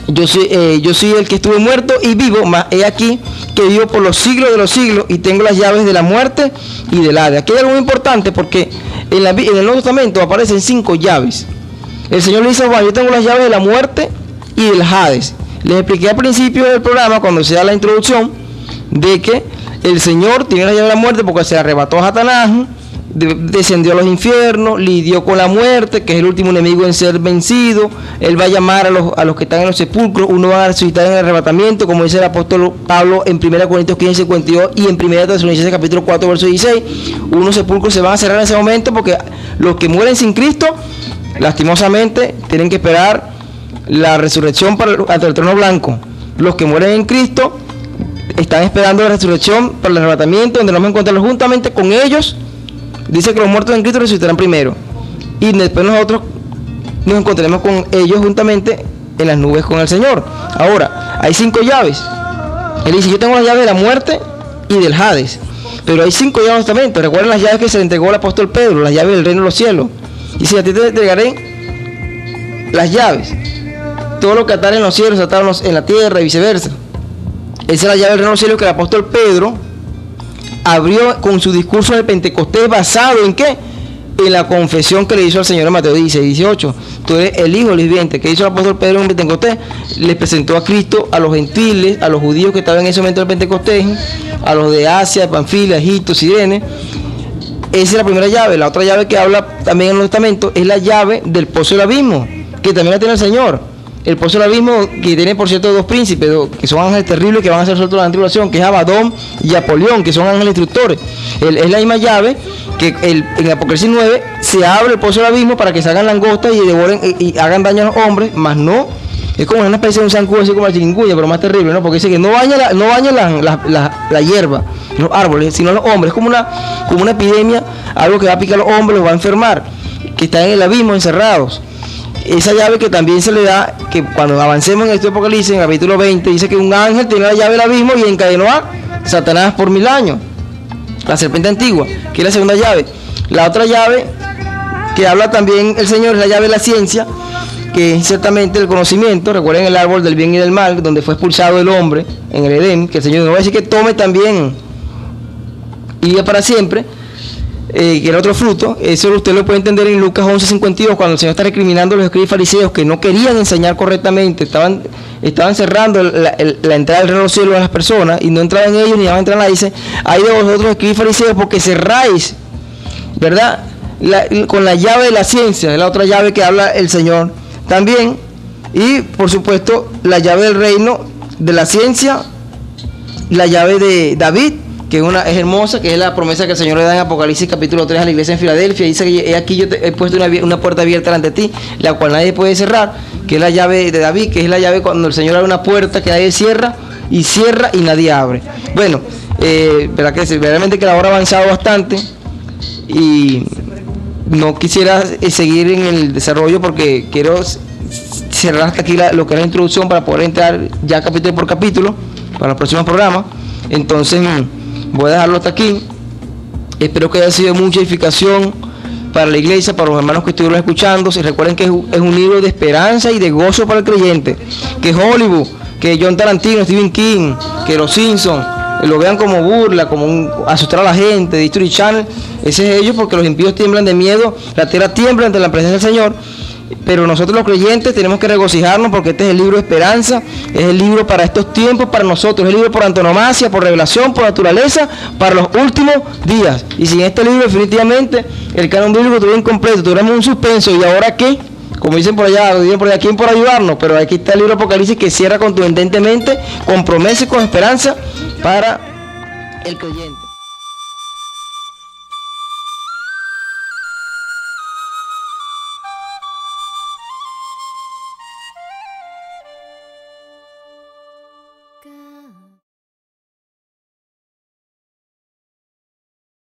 yo soy el que estuve muerto y vivo, mas he aquí que vivo por los siglos de los siglos y tengo las llaves de la muerte y del Hades. Aquí hay algo muy importante porque en el Nuevo Testamento aparecen 5 llaves. El Señor le dice a Juan, yo tengo las llaves de la muerte y del Hades. Les expliqué al principio del programa, cuando se da la introducción, de que el Señor tiene la llave de la muerte porque se arrebató a Satanás, descendió a los infiernos, lidió con la muerte, que es el último enemigo en ser vencido. Él va a llamar a los que están en los sepulcros, uno va a resucitar en el arrebatamiento, como dice el apóstol Pablo en 1 Corintios 15, 52 y en 1 Tesalonicenses capítulo 4, verso 16. Unos sepulcros se van a cerrar en ese momento porque los que mueren sin Cristo, lastimosamente, tienen que esperar la resurrección ante el trono blanco. Los que mueren en Cristo están esperando la resurrección para el arrebatamiento, donde nos vamos a encontrar juntamente con ellos. Dice que los muertos en Cristo resucitarán primero y después nosotros nos encontraremos con ellos juntamente en las nubes con el Señor. Ahora, hay 5 llaves. Él dice, yo tengo la llave de la muerte y del Hades, pero hay 5 llaves también. Recuerden las llaves que se le entregó al apóstol Pedro, las llaves del reino de los cielos. Dice, a ti te entregaré las llaves, todo lo que atar en los cielos, atar en la tierra y viceversa. Esa es la llave del reino de los cielos que el apóstol Pedro abrió con su discurso de Pentecostés, basado en ¿qué? En la confesión que le hizo al Señor en Mateo 16, 18. Tú eres el Hijo del Viviente. Que hizo el apóstol Pedro en Pentecostés? Le presentó a Cristo a los gentiles, a los judíos que estaban en ese momento del Pentecostés, a los de Asia, de Panfilia, Egipto, Cirene. Esa es la primera llave. La otra llave que habla también en el Nuevo Testamento es la llave del pozo del abismo, que también la tiene el Señor. El pozo del abismo, que tiene por cierto 2 príncipes, que son ángeles terribles que van a ser sueltos de la tribulación, que es Abadón y Apolión, que son ángeles instructores. Es la misma llave que en Apocalipsis 9 se abre el pozo del abismo para que salgan langostas y devoren y hagan daño a los hombres, más no. Es como una especie de un zancudo así como la chikungunya, pero más terrible, ¿no? Porque dice que no baña la hierba, los árboles, sino los hombres. Es como una epidemia, algo que va a picar a los hombres, los va a enfermar, que están en el abismo encerrados. Esa llave que también se le da, que cuando avancemos en este Apocalipsis, en el capítulo 20, dice que un ángel tiene la llave del abismo y encadenó a Satanás por 1000 años. La serpiente antigua, que es la segunda llave. La otra llave que habla también el Señor es la llave de la ciencia, que es ciertamente el conocimiento. Recuerden el árbol del bien y del mal, donde fue expulsado el hombre en el Edén, que el Señor no va a decir que tome también y viva para siempre. que era otro fruto. Eso usted lo puede entender en Lucas 11:52, cuando el Señor está recriminando a los escribas y fariseos que no querían enseñar correctamente, estaban cerrando la entrada del reino de los cielos a las personas y no entraban ellos ni iban a entrar nadie. Dice: hay de vosotros escribas y fariseos porque cerráis, ¿verdad?, con la llave de la ciencia, es la otra llave que habla el Señor también, y por supuesto la llave del reino de la ciencia, la llave de David, que es hermosa, que es la promesa que el Señor le da en Apocalipsis capítulo 3 a la iglesia en Filadelfia. Dice que aquí yo te he puesto una puerta abierta delante de ti, la cual nadie puede cerrar, que es la llave de David, que es la llave cuando el Señor abre una puerta que nadie cierra y nadie abre. Bueno, verdad que realmente que la hora ha avanzado bastante y no quisiera seguir en el desarrollo porque quiero cerrar hasta aquí lo que es la introducción para poder entrar ya capítulo por capítulo para los próximos programas. Entonces voy a dejarlo hasta aquí. Espero que haya sido de mucha edificación para la iglesia, para los hermanos que estuvieron escuchando. Se recuerden que es un libro de esperanza y de gozo para el creyente. Que Hollywood, que John Tarantino, Stephen King, que los Simpsons lo vean como burla, como asustar a la gente, de History Channel, ese es ellos, porque los impíos tiemblan de miedo, la tierra tiembla ante la presencia del Señor. Pero nosotros los creyentes tenemos que regocijarnos porque este es el libro de esperanza, es el libro para estos tiempos, para nosotros, es el libro por antonomasia, por revelación, por naturaleza, para los últimos días. Y sin este libro definitivamente el canon bíblico estuviera incompleto, tuviéramos un suspenso. ¿Y ahora qué? Como dicen por allá, ¿quién por ayudarnos? Pero aquí está el libro de Apocalipsis que cierra contundentemente, con promesa y con esperanza para el creyente.